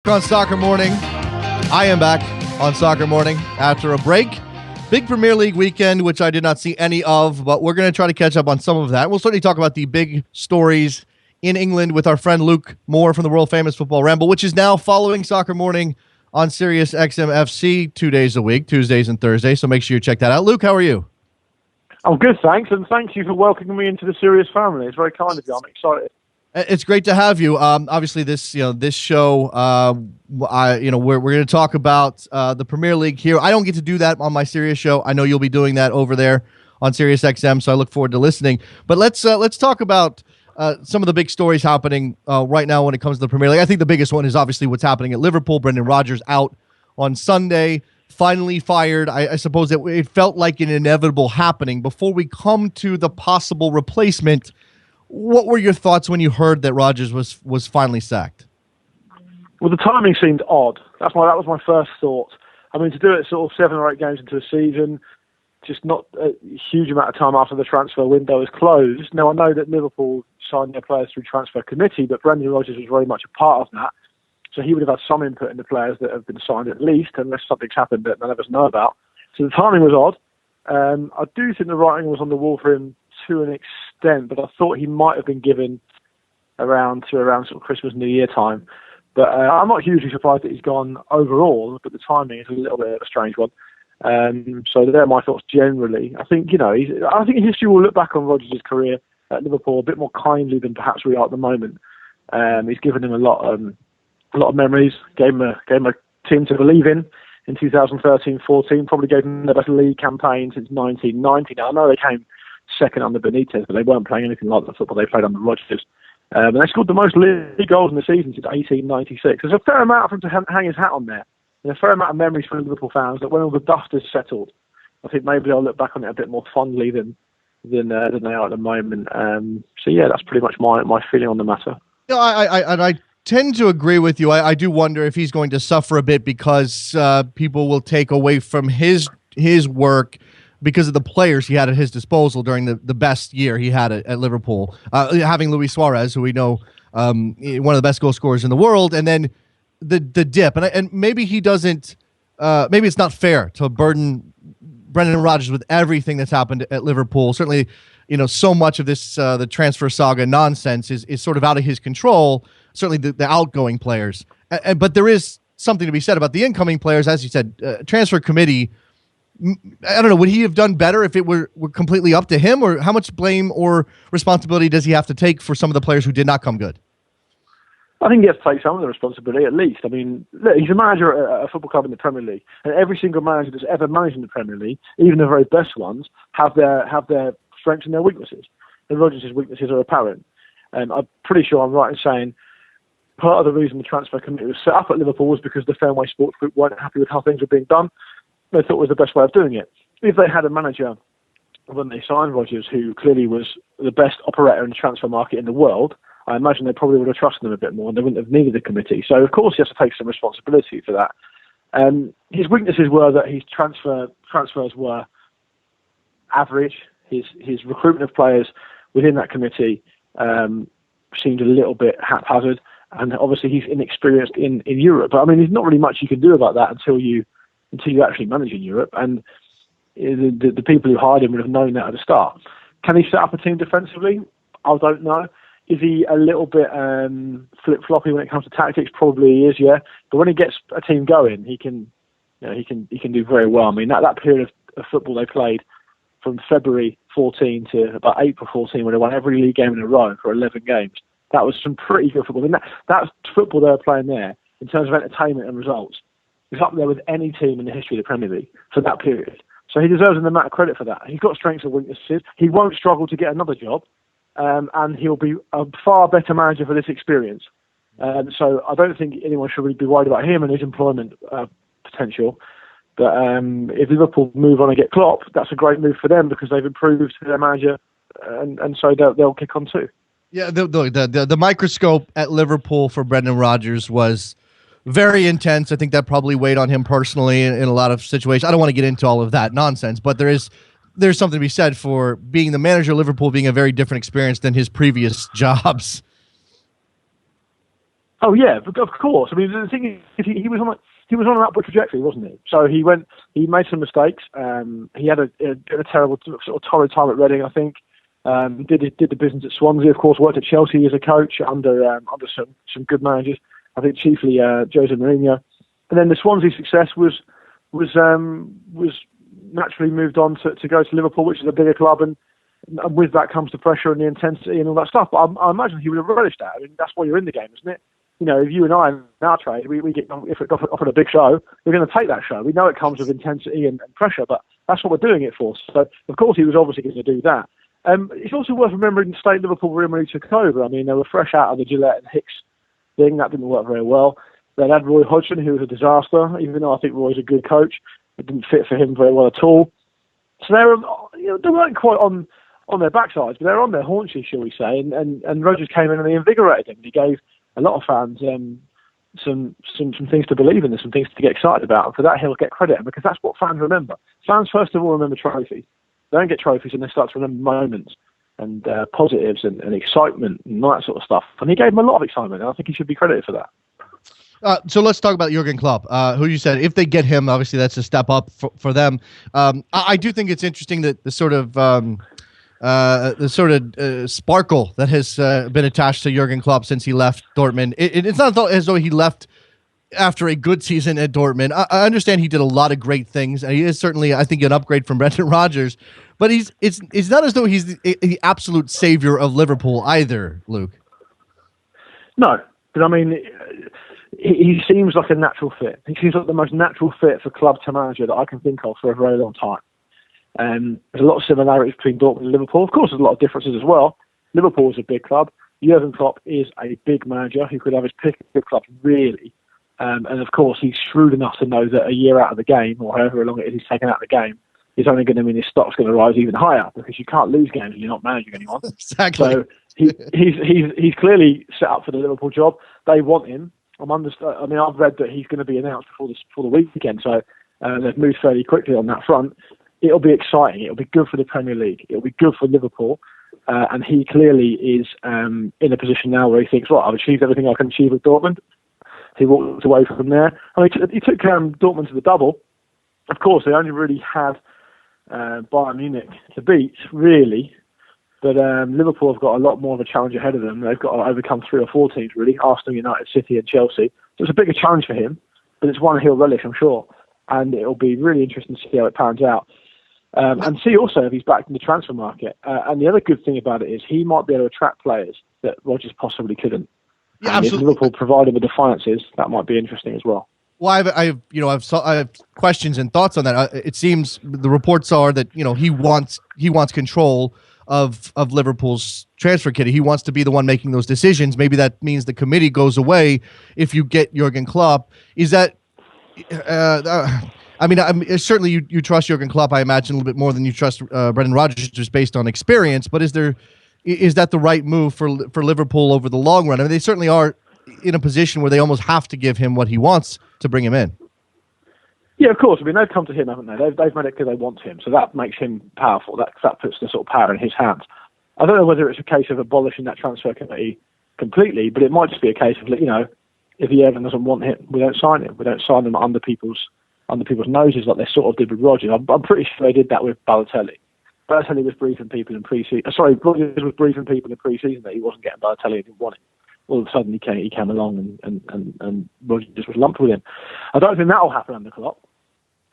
On Soccer Morning. I am back on Soccer Morning after a break. Big Premier League weekend, which I did not see any of, but we're going to try to catch up on some of that. We'll certainly talk about the big stories in England with our friend Luke Moore from the world famous Football Ramble, which is now following Soccer Morning on Sirius XM FC 2 days a week, Tuesdays and Thursdays. So make sure you check that out. Luke, how are you? I'm good, thanks, and thank you for welcoming me into the Sirius family. It's very kind of you. I'm excited. It's great to have you. Obviously, this show, we're going to talk about the Premier League here. I don't get to do that on my Sirius show. I know you'll be doing that over there on Sirius XM, so I look forward to listening. But let's talk about some of the big stories happening right now when it comes to the Premier League. I think the biggest one is obviously what's happening at Liverpool. Brendan Rodgers out on Sunday, finally fired. I suppose it felt like an inevitable happening. Before we come to the possible replacement, what were your thoughts when you heard that Rodgers was finally sacked? Well, the timing seemed odd. That was my first thought. I mean, to do it sort of 7 or 8 games into the season, just not a huge amount of time after the transfer window is closed. Now, I know that Liverpool signed their players through transfer committee, but Brendan Rodgers was very much a part of that. So he would have had some input in the players that have been signed at least, unless something's happened that none of us know about. So the timing was odd. I do think the writing was on the wall for him to an extent, but I thought he might have been given around sort of Christmas, New Year time. But I'm not hugely surprised that he's gone overall, but the timing is a little bit of a strange one. So they're my thoughts generally. I think I think history will look back on Rodgers' career at Liverpool a bit more kindly than perhaps we are at the moment. He's given him a lot of memories. Gave him a team to believe in 2013-14. Probably gave him the best league campaign since 1990. Now I know they came second under Benitez, but they weren't playing anything like the football they played under Rodgers. And they scored the most league goals in the season since 1896. There's a fair amount for him to hang his hat on there. And a fair amount of memories for Liverpool fans that when all the dust is settled, I think maybe they'll look back on it a bit more fondly than they are at the moment. So yeah, that's pretty much my feeling on the matter. No, I tend to agree with you. I do wonder if he's going to suffer a bit because people will take away from his work because of the players he had at his disposal during the best year he had at Liverpool, having Luis Suarez, who we know one of the best goal scorers in the world, and then the dip. And maybe he doesn't. Maybe it's not fair to burden Brendan Rodgers with everything that's happened at Liverpool. Certainly, so much of this the transfer saga nonsense is sort of out of his control. Certainly the outgoing players, but there is something to be said about the incoming players. As you said, transfer committee. I don't know. Would he have done better if it were completely up to him, or how much blame or responsibility does he have to take for some of the players who did not come good? I think he has to take some of the responsibility, at least. I mean, look, he's a manager at a football club in the Premier League, and every single manager that's ever managed in the Premier League, even the very best ones, have their strengths and their weaknesses. And Rodgers' weaknesses are apparent. And I'm pretty sure I'm right in saying part of the reason the transfer committee was set up at Liverpool was because the Fenway Sports Group weren't happy with how things were being done. They thought it was the best way of doing it. If they had a manager when they signed Rodgers who clearly was the best operator in the transfer market in the world, I imagine they probably would have trusted him a bit more and they wouldn't have needed the committee. So, of course, he has to take some responsibility for that. His weaknesses were that his transfers were average. His recruitment of players within that committee seemed a little bit haphazard. And obviously he's inexperienced in Europe. But, I mean, there's not really much you can do about that until you actually manage in Europe. And the people who hired him would have known that at the start. Can he set up a team defensively? I don't know. Is he a little bit flip-floppy when it comes to tactics? Probably he is, yeah. But when he gets a team going, he can do very well. I mean, that period of football they played from February 14 to about April 14, when they won every league game in a row for 11 games, that was some pretty good football. I mean, that football they were playing there, in terms of entertainment and results, is up there with any team in the history of the Premier League for that period. So he deserves an amount of credit for that. He's got strengths and weaknesses. He won't struggle to get another job. And he'll be a far better manager for this experience. So I don't think anyone should really be worried about him and his employment potential. But if Liverpool move on and get Klopp, that's a great move for them because they've improved their manager, and so they'll kick on too. Yeah, the microscope at Liverpool for Brendan Rodgers was very intense. I think that probably weighed on him personally in a lot of situations. I don't want to get into all of that nonsense, but there's something to be said for being the manager of Liverpool being a very different experience than his previous jobs. Oh yeah, of course. I mean, the thing is, he was on an upward trajectory, wasn't he? So he made some mistakes. He had a terrible sort of torrid time at Reading, I think. Did the business at Swansea, of course. Worked at Chelsea as a coach under some good managers. I think chiefly Jose Mourinho. And then the Swansea success was naturally moved on to go to Liverpool, which is a bigger club, and with that comes the pressure and the intensity and all that stuff. But I imagine he would have relished that. I mean, that's why you're in the game, isn't it? You know, if you and I in our trade, we get if it got offered a big show, we're going to take that show. We know it comes with intensity and pressure, but that's what we're doing it for. So, of course, he was obviously going to do that. It's also worth remembering the state Liverpool were in when he took over. I mean, they were fresh out of the Gillette and Hicks thing. That didn't work very well. They had Roy Hodgson, who was a disaster, even though I think Roy's a good coach. It didn't fit for him very well at all. So they weren't quite on their backsides, but they were on their haunches, shall we say. And Rodgers came in and he invigorated them. He gave a lot of fans some things to believe in and some things to get excited about. And for that, he'll get credit because that's what fans remember. Fans, first of all, remember trophies. They don't get trophies and they start to remember moments and positives and excitement and all that sort of stuff. And he gave them a lot of excitement, and I think he should be credited for that. So let's talk about Jurgen Klopp, who you said, if they get him, obviously that's a step up for them. I do think it's interesting that the sort of the sort of sparkle that has been attached to Jurgen Klopp since he left Dortmund. It's not as though he left after a good season at Dortmund. I understand he did a lot of great things, and he is certainly, I think, an upgrade from Brendan Rodgers. But it's not as though he's the absolute savior of Liverpool either, Luke. No, but I mean, he seems like a natural fit. He seems like the most natural fit for club to manager that I can think of for a very long time. There's a lot of similarities between Dortmund and Liverpool. Of course, there's a lot of differences as well. Liverpool is a big club. Jurgen Klopp is a big manager who could have his pick of big clubs, really. And of course, he's shrewd enough to know that a year out of the game, or however long it is he's taken out of the game, is only going to mean his stock's going to rise even higher, because you can't lose games when you're not managing anyone. Exactly. So he's clearly set up for the Liverpool job. They want him. I mean, I've read that he's going to be announced before the weekend, so they've moved fairly quickly on that front. It'll be exciting. It'll be good for the Premier League. It'll be good for Liverpool. And he clearly is in a position now where he thinks, well, I've achieved everything I can achieve with Dortmund. He walked away from there. I mean, he took Dortmund to the double. Of course, they only really had Bayern Munich to beat, really. But Liverpool have got a lot more of a challenge ahead of them. They've got to overcome 3 or 4 teams, really: Arsenal, United, City and Chelsea. So it's a bigger challenge for him, but it's one he'll relish, I'm sure. And it'll be really interesting to see how it pans out. And see also if he's back in the transfer market. And the other good thing about it is he might be able to attract players that Rodgers possibly couldn't. Yeah, and if absolutely. Liverpool provide him with the finances, that might be interesting as well. Well, I have questions and thoughts on that. It seems the reports are that he wants control of Liverpool's transfer kitty. He wants to be the one making those decisions. Maybe that means the committee goes away if you get Jurgen Klopp. Is that? I mean, certainly you trust Jurgen Klopp, I imagine, a little bit more than you trust Brendan Rodgers, just based on experience. But is that the right move for Liverpool over the long run? I mean, they certainly are in a position where they almost have to give him what he wants to bring him in. Yeah, of course. I mean, they've come to him, haven't they? They've made it because they want him, so that makes him powerful. That puts the sort of power in his hands. I don't know whether it's a case of abolishing that transfer committee completely, but it might just be a case of, if Jurgen doesn't want him, we don't sign him. We don't sign him under people's noses like they sort of did with Rodgers. I'm pretty sure they did that with Balotelli. Balotelli was briefing people in pre-season. Rodgers was briefing people in pre-season that he wasn't getting Balotelli and didn't want him. All of a sudden he came along and Rodgers was lumped with him. I don't think that will happen under Klopp,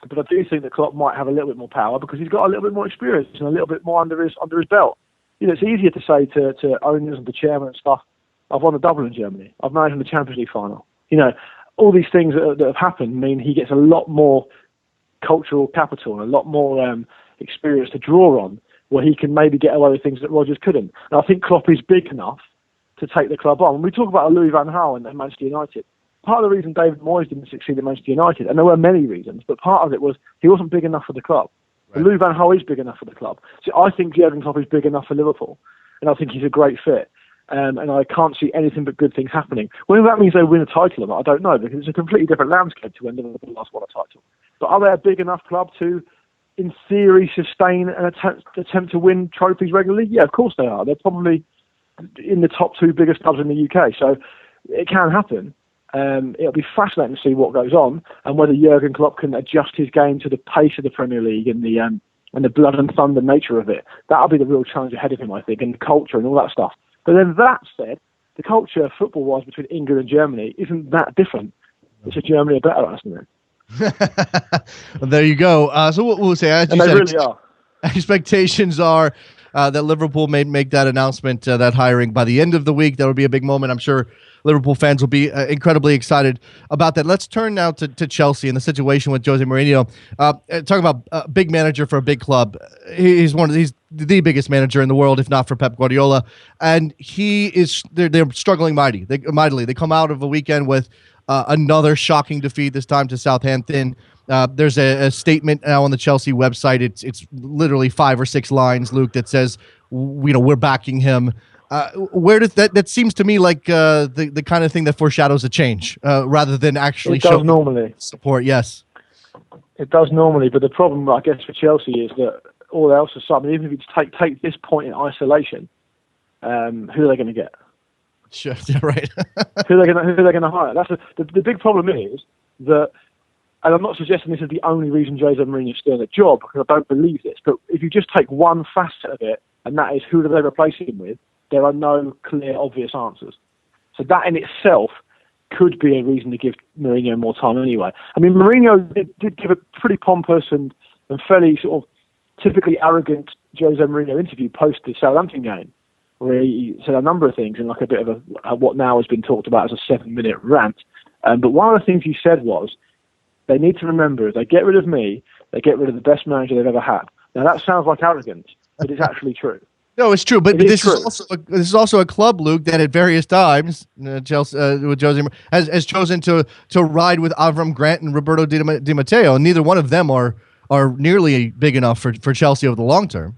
but I do think that Klopp might have a little bit more power because he's got a little bit more experience and a little bit more under his belt. It's easier to say to owners and to chairman and stuff, I've won a double in Germany. I've managed in the Champions League final. All these things that have happened mean he gets a lot more cultural capital and a lot more experience to draw on, where he can maybe get away with things that Rodgers couldn't. And I think Klopp is big enough to take the club on. When we talk about Louis van Gaal and Manchester United, part of the reason David Moyes didn't succeed at Manchester United, and there were many reasons, but part of it was he wasn't big enough for the club. Right. Louis van Gaal is big enough for the club. So I think Jurgen Klopp is big enough for Liverpool, and I think he's a great fit. And I can't see anything but good things happening. Whether that means they win a title or not, I don't know, because it's a completely different landscape to when Liverpool last won a title. But are they a big enough club to, in theory, sustain an attempt to win trophies regularly? Yeah, of course they are. They're probably in the top 2 biggest clubs in the UK, so it can happen. It'll be fascinating to see what goes on and whether Jurgen Klopp can adjust his game to the pace of the Premier League and the blood and thunder nature of it. That'll be the real challenge ahead of him, I think, and the culture and all that stuff. But then that said, the culture, football-wise, between England and Germany isn't that different. It's just Germany are better at us, isn't it? Well, there you go. So what we'll say, as you said, really are. Expectations are that Liverpool may make that announcement, that hiring by the end of the week. That will be a big moment. I'm sure Liverpool fans will be incredibly excited about that. Let's turn now to Chelsea and the situation with Jose Mourinho. Talking about a big manager for a big club. He's the biggest manager in the world, if not for Pep Guardiola. And they're struggling mightily. They come out of a weekend with another shocking defeat, this time to Southampton. There's a statement now on the Chelsea website. It's literally 5 or 6 lines, Luke, that says, we're backing him. Where does that seems to me like the kind of thing that foreshadows a change rather than actually showing normally support. Yes, it does normally, but the problem, I guess, for Chelsea is that all else aside, even if you take this point in isolation, who are they going to get? Sure, yeah, right. who are they going to hire? That's the big problem is that, and I'm not suggesting this is the only reason Jose Mourinho is still in the job, because I don't believe this. But if you just take one facet of it and that is who do they replace him with, there are no clear, obvious answers. So that in itself could be a reason to give Mourinho more time anyway. I mean, Mourinho did give a pretty pompous and fairly sort of typically arrogant Jose Mourinho interview post the Southampton game, where he said a number of things in like a bit of a what now has been talked about as a 7-minute rant. But one of the things he said was, they need to remember, if they get rid of me, they get rid of the best manager they've ever had. Now that sounds like arrogance, but it's actually true. No, it's true, but this is also a club, Luke, that at various times Chelsea with Jose has chosen to ride with Avram Grant and Roberto Di Matteo, and neither one of them are nearly big enough for Chelsea over the long term.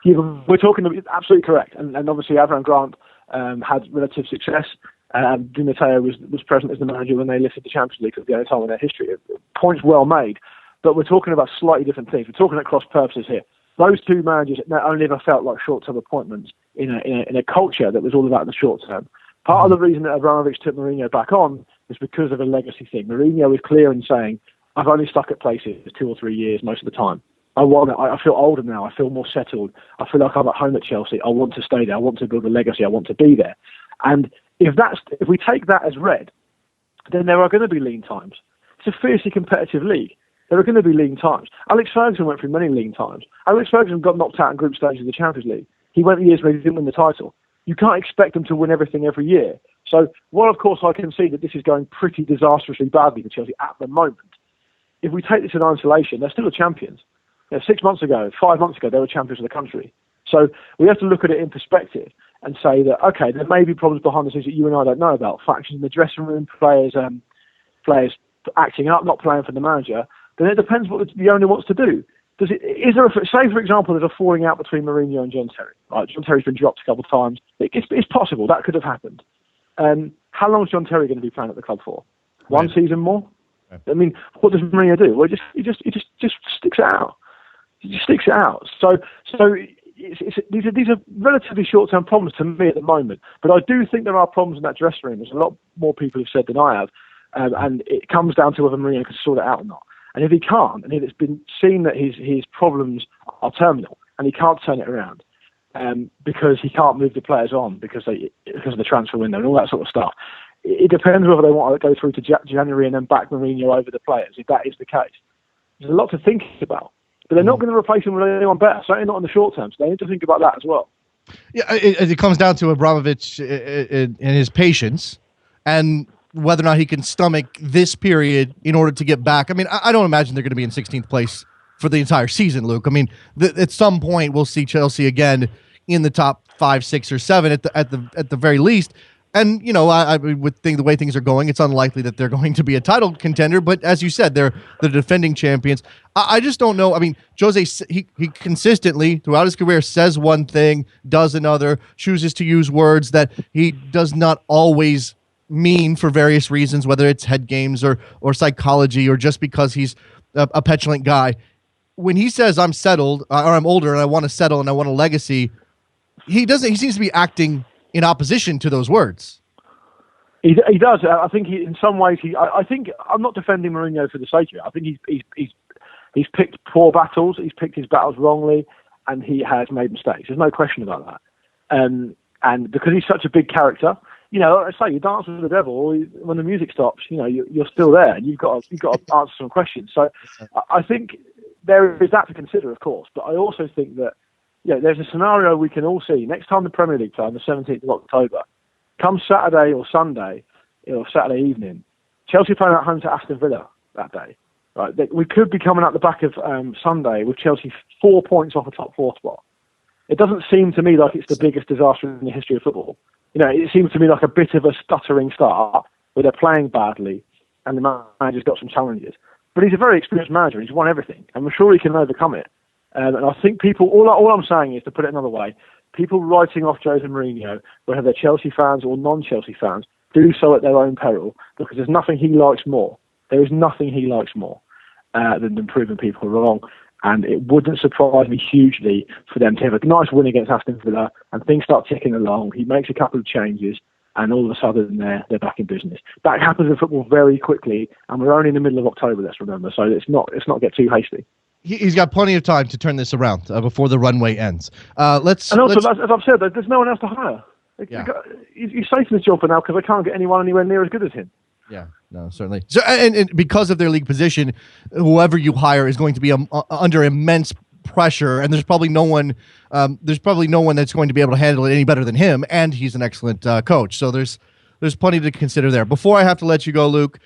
Yeah, we're talking absolutely correct, and obviously Avram Grant had relative success. Di Matteo was present as the manager when they lifted the Champions League at the only time in their history. Points well made, but we're talking about slightly different things. We're talking at cross purposes here. Those two managers not only ever felt like short-term appointments in a culture that was all about the short term. Part of the reason that Abramovich took Mourinho back on was because of a legacy thing. Mourinho was clear in saying, I've only stuck at places 2 or 3 years most of the time. I feel older now. I feel more settled. I feel like I'm at home at Chelsea. I want to stay there. I want to build a legacy. I want to be there. And if we take that as read, then there are going to be lean times. It's a fiercely competitive league. There are going to be lean times. Alex Ferguson went through many lean times. Alex Ferguson got knocked out in group stages of the Champions League. He went years where he didn't win the title. You can't expect them to win everything every year. So, while of course I can see that this is going pretty disastrously badly for Chelsea at the moment, if we take this in isolation, they're still the champions. 6 months ago, 5 months ago, they were champions of the country. So we have to look at it in perspective and say that, okay, there may be problems behind the scenes that you and I don't know about. Factions in the dressing room, players acting up, not playing for the manager. Then it depends what the owner wants to do. Say, for example, there's a falling out between Mourinho and John Terry. Right, John Terry's been dropped a couple of times. It's possible. That could have happened. How long is John Terry going to be playing at the club for? One season more? I mean, what does Mourinho do? Well, he just sticks it out. He just sticks it out. So these are relatively short-term problems to me at the moment. But I do think there are problems in that dressing room. There's a lot more people who've said than I have. And it comes down to whether Mourinho can sort it out or not. And if he can't, and if it's been seen that his problems are terminal and he can't turn it around because he can't move the players on because of the transfer window and all that sort of stuff, it depends whether they want to go through to January and then back Mourinho over the players, if that is the case. There's a lot to think about. But they're not going to replace him with anyone better, certainly not in the short term. So they need to think about that as well. Yeah, it comes down to Abramovich and his patience and whether or not he can stomach this period in order to get back. I mean, I don't imagine they're going to be in 16th place for the entire season, Luke. I mean, at some point we'll see Chelsea again in the top 5, 6, or 7 at the very least. And I would think the way things are going, it's unlikely that they're going to be a title contender. But as you said, they're the defending champions. I just don't know. I mean, Jose, he consistently throughout his career says one thing, does another, chooses to use words that he does not always mean for various reasons, whether it's head games or psychology or just because he's a petulant guy. When he says I'm settled or I'm older and I want to settle and I want a legacy, he seems to be acting in opposition to those words. He does. I think in some ways I think I'm not defending Mourinho for the sake of it. I think he's picked poor battles. He's picked his battles wrongly, and he has made mistakes. There's no question about that. And because he's such a big character, like I say, you dance with the devil. When the music stops, you're still there, and you've got to answer some questions. So I think there is that to consider, of course. But I also think that there's a scenario we can all see next time the Premier League play on the 17th of October. Come Saturday or Sunday, or Saturday evening, Chelsea playing at home to Aston Villa that day. Right, we could be coming out the back of Sunday with Chelsea 4 points off a top 4 spot. It doesn't seem to me like it's the biggest disaster in the history of football. It seems to me like a bit of a stuttering start where they're playing badly and the manager's got some challenges. But he's a very experienced manager. He's won everything, and I'm sure he can overcome it. And I think people, all I'm saying is, to put it another way, people writing off Jose Mourinho, whether they're Chelsea fans or non-Chelsea fans, do so at their own peril, because there's nothing he likes more. There is nothing he likes more than proving people wrong. And it wouldn't surprise me hugely for them to have a nice win against Aston Villa and things start ticking along. He makes a couple of changes and all of a sudden they're back in business. That happens in football very quickly, and we're only in the middle of October, let's remember. So let's not get too hasty. he's got plenty of time to turn this around before the runway ends. And also, as I've said, there's no one else to hire. Yeah. He's safe in his job for now because they can't get anyone anywhere near as good as him. Yeah, no, certainly. So, and because of their league position, whoever you hire is going to be under immense pressure, and there's probably no one. There's probably no one that's going to be able to handle it any better than him, and he's an excellent coach. So there's plenty to consider there. Before I have to let you go, Luke,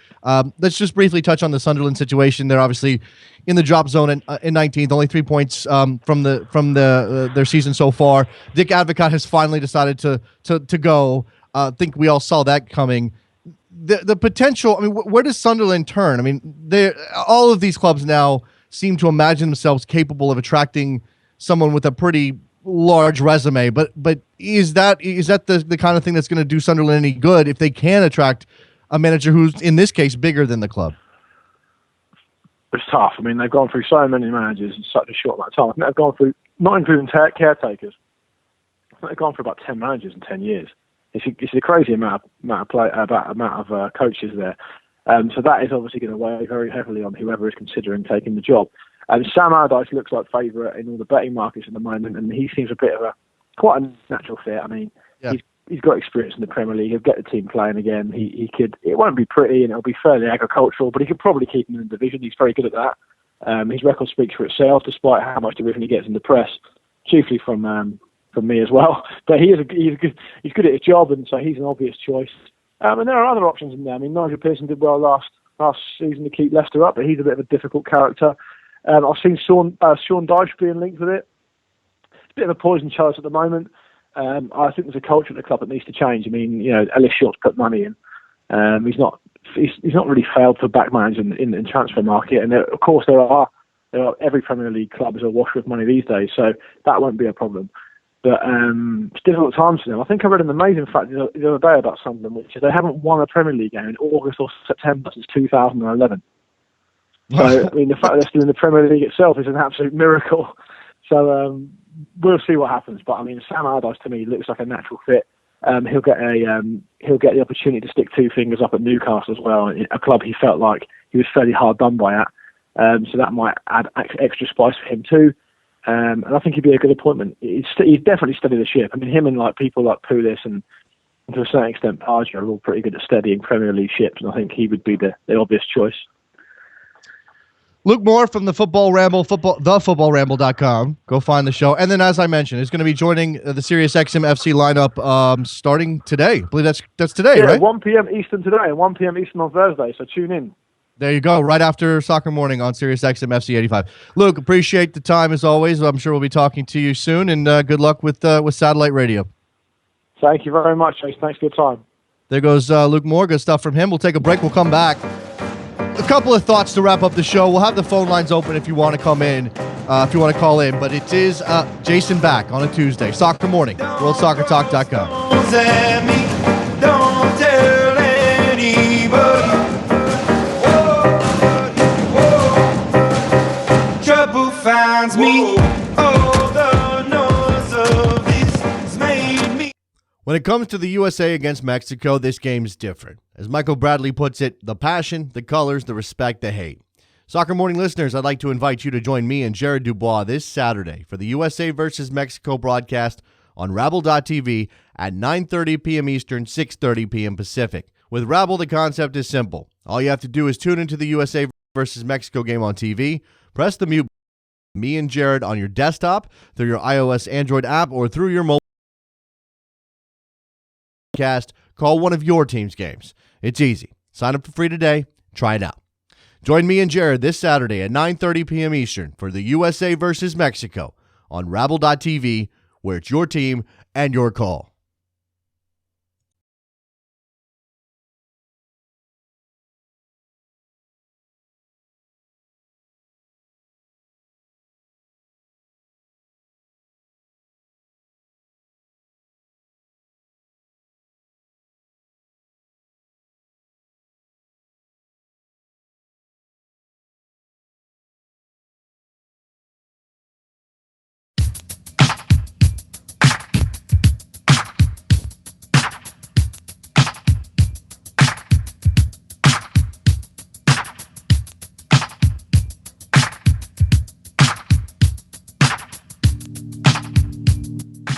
let's just briefly touch on the Sunderland situation. They're obviously in the drop zone in 19th, only 3 points from their season so far. Dick Advocat has finally decided to go. I think we all saw that coming. The potential. I mean, where does Sunderland turn? I mean, all of these clubs now seem to imagine themselves capable of attracting someone with a pretty large resume, but is that the kind of thing that's going to do Sunderland any good if they can attract a manager who's in this case bigger than the club? It's tough. I mean, they've gone through so many managers in such a short amount of time. I think they've gone through, not including caretakers, I think they've gone through about 10 managers in 10 years. It's a crazy amount of coaches there. So that is obviously going to weigh very heavily on whoever is considering taking the job. Sam Allardyce looks like favourite in all the betting markets at the moment, and he seems quite a natural fit. I mean, yeah. He's got experience in the Premier League. He'll get the team playing again. He could. It won't be pretty, and it'll be fairly agricultural, but he could probably keep them in the division. He's very good at that. His record speaks for itself, despite how much division he gets in the press, chiefly from me as well. But he's good at his job, and so he's an obvious choice. And there are other options in there. I mean, Nigel Pearson did well last season to keep Leicester up, but he's a bit of a difficult character. I've seen Sean Dyche being linked with it. It's a bit of a poison chalice at the moment. I think there's a culture at the club that needs to change. I mean, Ellis Short's put money in. He's not really failed for back managers in the transfer market, and of course there are every Premier League club is awash with money these days, so that won't be a problem. But it's difficult times for them. I think I read an amazing fact the other day about Sunderland, which is they haven't won a Premier League game in August or September since 2011. So, I mean, the fact they're still in the Premier League itself is an absolute miracle. So, we'll see what happens. But, I mean, Sam Allardyce, to me, looks like a natural fit. He'll get the opportunity to stick two fingers up at Newcastle as well, a club he felt like he was fairly hard done by at. So that might add extra spice for him too. And I think he'd be a good appointment. He'd definitely steady the ship. I mean, him and people like Pulis and to a certain extent Pardew are all pretty good at steadying Premier League ships, and I think he would be the obvious choice. Luke Moore from the Football Ramble, thefootballramble.com. Go find the show. And then, as I mentioned, is going to be joining the SiriusXM FC lineup starting today. I believe that's today, right? 1 p.m. Eastern today and 1 p.m. Eastern on Thursday, so tune in. There you go, right after Soccer Morning on SiriusXM FC 85. Luke, appreciate the time as always. I'm sure we'll be talking to you soon, and good luck with satellite radio. Thank you very much, Chase. Thanks for your time. There goes Luke Moore. Good stuff from him. We'll take a break. We'll come back. A couple of thoughts to wrap up the show. We'll have the phone lines open if you want to come in, if you want to call in. But it is Jason back on a Tuesday. Soccer Morning, worldsoccertalk.com. Don't tell anybody. Trouble finds me. Oh, the noise of this has made me. When it comes to the USA against Mexico, this game's different. As Michael Bradley puts it, the passion, the colors, the respect, the hate. Soccer Morning listeners, I'd like to invite you to join me and Jared Dubois this Saturday for the USA versus Mexico broadcast on Rabble.tv at 9:30 p.m. Eastern, 6:30 p.m. Pacific. With Rabble, the concept is simple. All you have to do is tune into the USA versus Mexico game on TV, press the mute button, me and Jared on your desktop, through your iOS Android app, or through your mobile podcast. Call one of your team's games. It's easy. Sign up for free today. Try it out. Join me and Jared this Saturday at 9:30 p.m. Eastern for the USA versus Mexico on Rabble.tv, where it's your team and your call.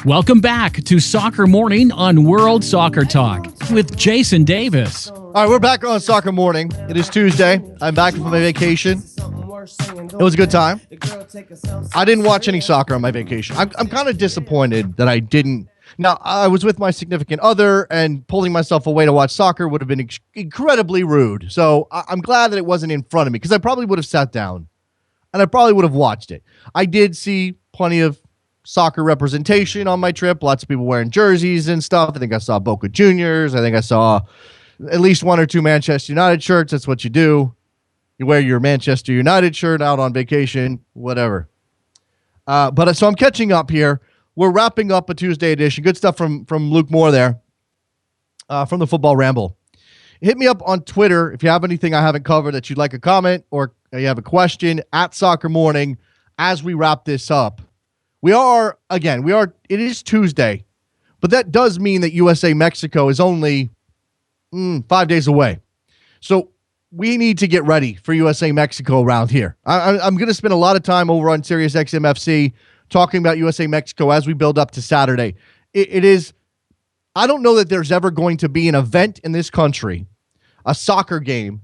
Welcome back to Soccer Morning on World Soccer Talk with Jason Davis. All right, we're back on Soccer Morning. It is Tuesday. I'm back from my vacation. It was a good time. I didn't watch any soccer on my vacation. I'm kind of disappointed that I didn't. Now, I was with my significant other, and pulling myself away to watch soccer would have been incredibly rude. So I'm glad that it wasn't in front of me, because I probably would have sat down and I probably would have watched it. I did see plenty of soccer representation on my trip. Lots of people wearing jerseys and stuff. I think I saw Boca Juniors. I think I saw at least one or two Manchester United shirts. That's what you do. You wear your Manchester United shirt out on vacation, whatever. But so I'm catching up here. We're wrapping up a Tuesday edition. Good stuff from Luke Moore there, from the Football Ramble. Hit me up on Twitter if you have anything I haven't covered that you'd like a comment, or you have a question, at Soccer Morning as we wrap this up. It is Tuesday, but that does mean that USA-Mexico is only 5 days away. So we need to get ready for USA-Mexico around here. I'm going to spend a lot of time over on Sirius XMFC talking about USA-Mexico as we build up to Saturday. It is, I don't know that there's ever going to be an event in this country, a soccer game,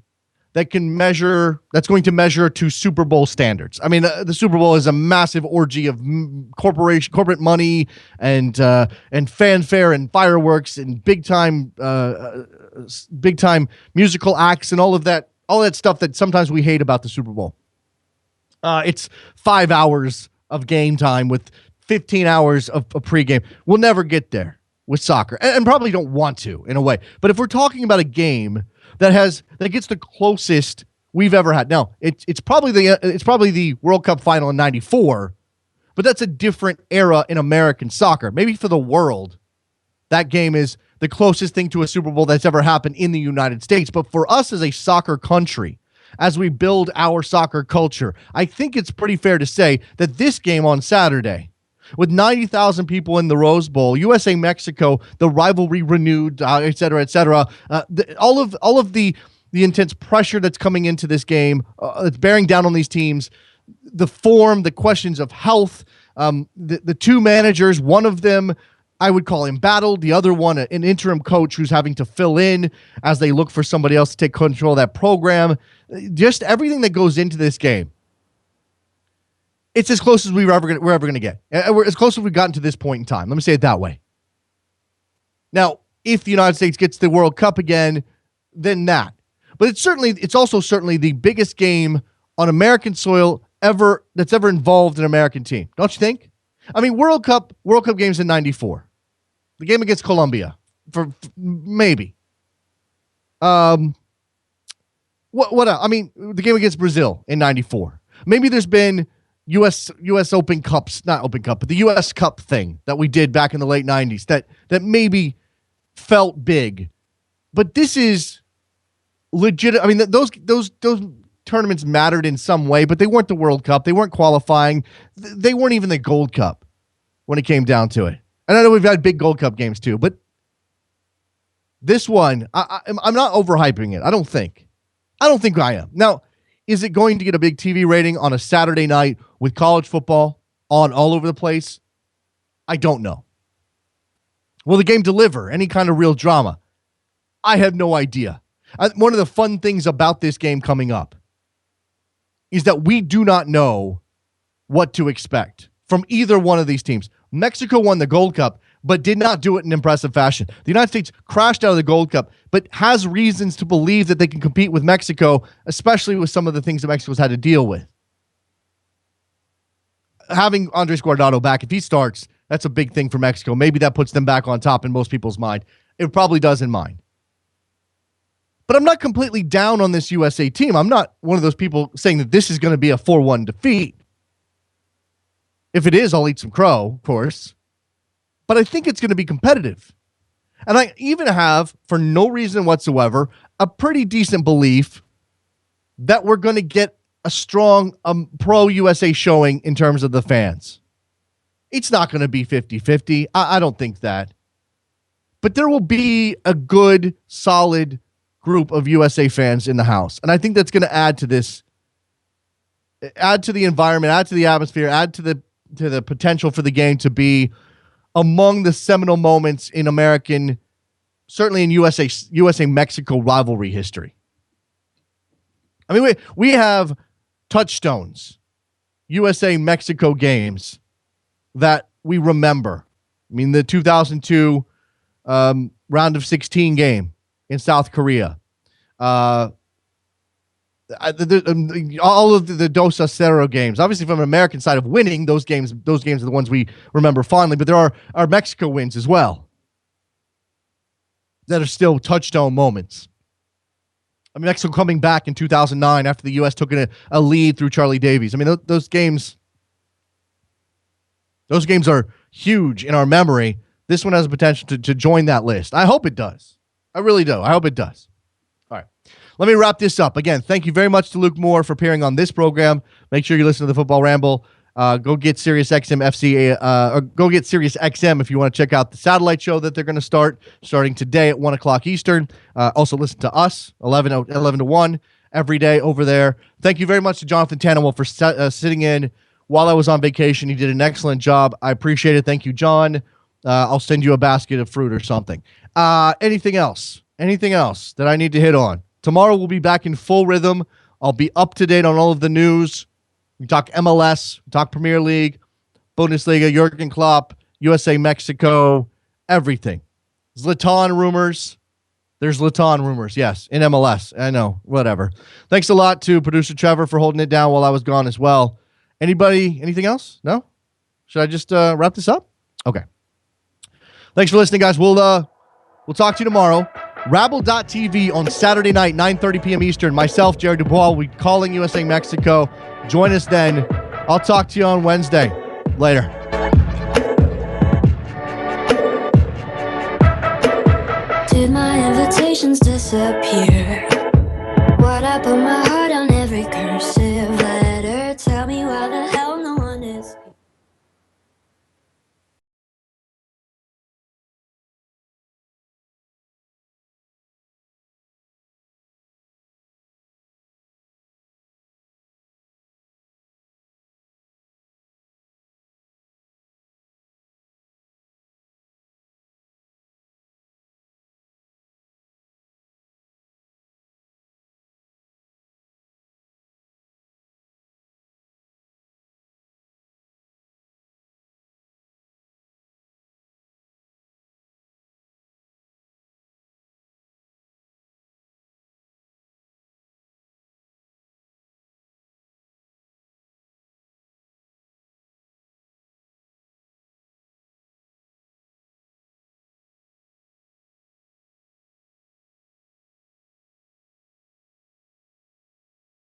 that's going to measure to Super Bowl standards. I mean, the Super Bowl is a massive orgy of corporate money and fanfare and fireworks and big time musical acts and all that stuff that sometimes we hate about the Super Bowl. It's 5 hours of game time with 15 hours of pregame. We'll never get there with soccer, and probably don't want to, in a way. But if we're talking about a game that gets the closest we've ever had. Now, it's probably the World Cup final in '94, but that's a different era in American soccer. Maybe for the world, that game is the closest thing to a Super Bowl that's ever happened in the United States. But for us as a soccer country, as we build our soccer culture, I think it's pretty fair to say that this game on Saturday, with 90,000 people in the Rose Bowl, USA-Mexico, the rivalry renewed, et cetera, all of the intense pressure that's coming into this game, that's bearing down on these teams, the form, the questions of health, the two managers, one of them I would call embattled, the other one an interim coach who's having to fill in as they look for somebody else to take control of that program. Just everything that goes into this game. It's as close as we're ever going to get. We're as close as we've gotten to this point in time. Let me say it that way. Now, if the United States gets the World Cup again, then that. But it's also certainly the biggest game on American soil that's ever involved an American team. Don't you think? I mean, World Cup games in '94. The game against Colombia, for maybe. What else? I mean, the game against Brazil in '94. Maybe there's been U.S. Open Cups, not Open Cup, but the U.S. Cup thing that we did back in the late 90s that maybe felt big. But this is legit. I mean, those tournaments mattered in some way, but they weren't the World Cup. They weren't qualifying. They weren't even the Gold Cup when it came down to it. And I know we've had big Gold Cup games too, but this one, I'm not overhyping it. I don't think I am. Now, is it going to get a big TV rating on a Saturday night with college football on all over the place? I don't know. Will the game deliver any kind of real drama? I have no idea. One of the fun things about this game coming up is that we do not know what to expect from either one of these teams. Mexico won the Gold Cup, but did not do it in impressive fashion. The United States crashed out of the Gold Cup, but has reasons to believe that they can compete with Mexico, especially with some of the things that Mexico's had to deal with. Having Andres Guardado back, if he starts, that's a big thing for Mexico. Maybe that puts them back on top in most people's mind. It probably does in mine. But I'm not completely down on this USA team. I'm not one of those people saying that this is going to be a 4-1 defeat. If it is, I'll eat some crow, of course. But I think it's going to be competitive. And I even have, for no reason whatsoever, a pretty decent belief that we're going to get a strong pro-USA showing in terms of the fans. It's not going to be 50-50. I don't think that. But there will be a good, solid group of USA fans in the house. And I think that's going to add to this, add to the environment, add to the atmosphere, add to the potential for the game to be among the seminal moments in American, certainly in USA Mexico rivalry history. I mean, we have touchstones, USA Mexico games that we remember. I mean, the 2002 round of 16 game in South Korea. All of the Dos a Cero games. Obviously, from an American side of winning, those games are the ones we remember fondly. But there are Mexico wins as well that are still touchstone moments. I mean, Mexico coming back in 2009 after the U.S. took a lead through Charlie Davies. I mean, those games are huge in our memory. This one has the potential to join that list. I hope it does. I really do. I hope it does. All right. Let me wrap this up. Again, thank you very much to Luke Moore for appearing on this program. Make sure you listen to the Football Ramble. Go get SiriusXM or go get SiriusXM if you want to check out the satellite show that they're going to starting today at 1 o'clock Eastern. Also listen to us, 11 to 1 every day over there. Thank you very much to Jonathan Tannenwell for sitting in while I was on vacation. He did an excellent job. I appreciate it. Thank you, John. I'll send you a basket of fruit or something. Anything else that I need to hit on? Tomorrow we'll be back in full rhythm. I'll be up to date on all of the news. We talk MLS, we talk Premier League, Bundesliga, Jurgen Klopp, USA Mexico, everything. Zlatan rumors. There's Zlatan rumors, yes, in MLS. I know, whatever. Thanks a lot to producer Trevor for holding it down while I was gone as well. Anything else? No? Should I just wrap this up? Okay. Thanks for listening, guys. We'll talk to you tomorrow. Rabble.tv on Saturday night, 9:30 p.m. Eastern. Myself, Jared Dubois, will be calling USA Mexico. Join us then. I'll talk to you on Wednesday. Later. Did my invitations disappear? What I put my heart on every cursive letter. Tell me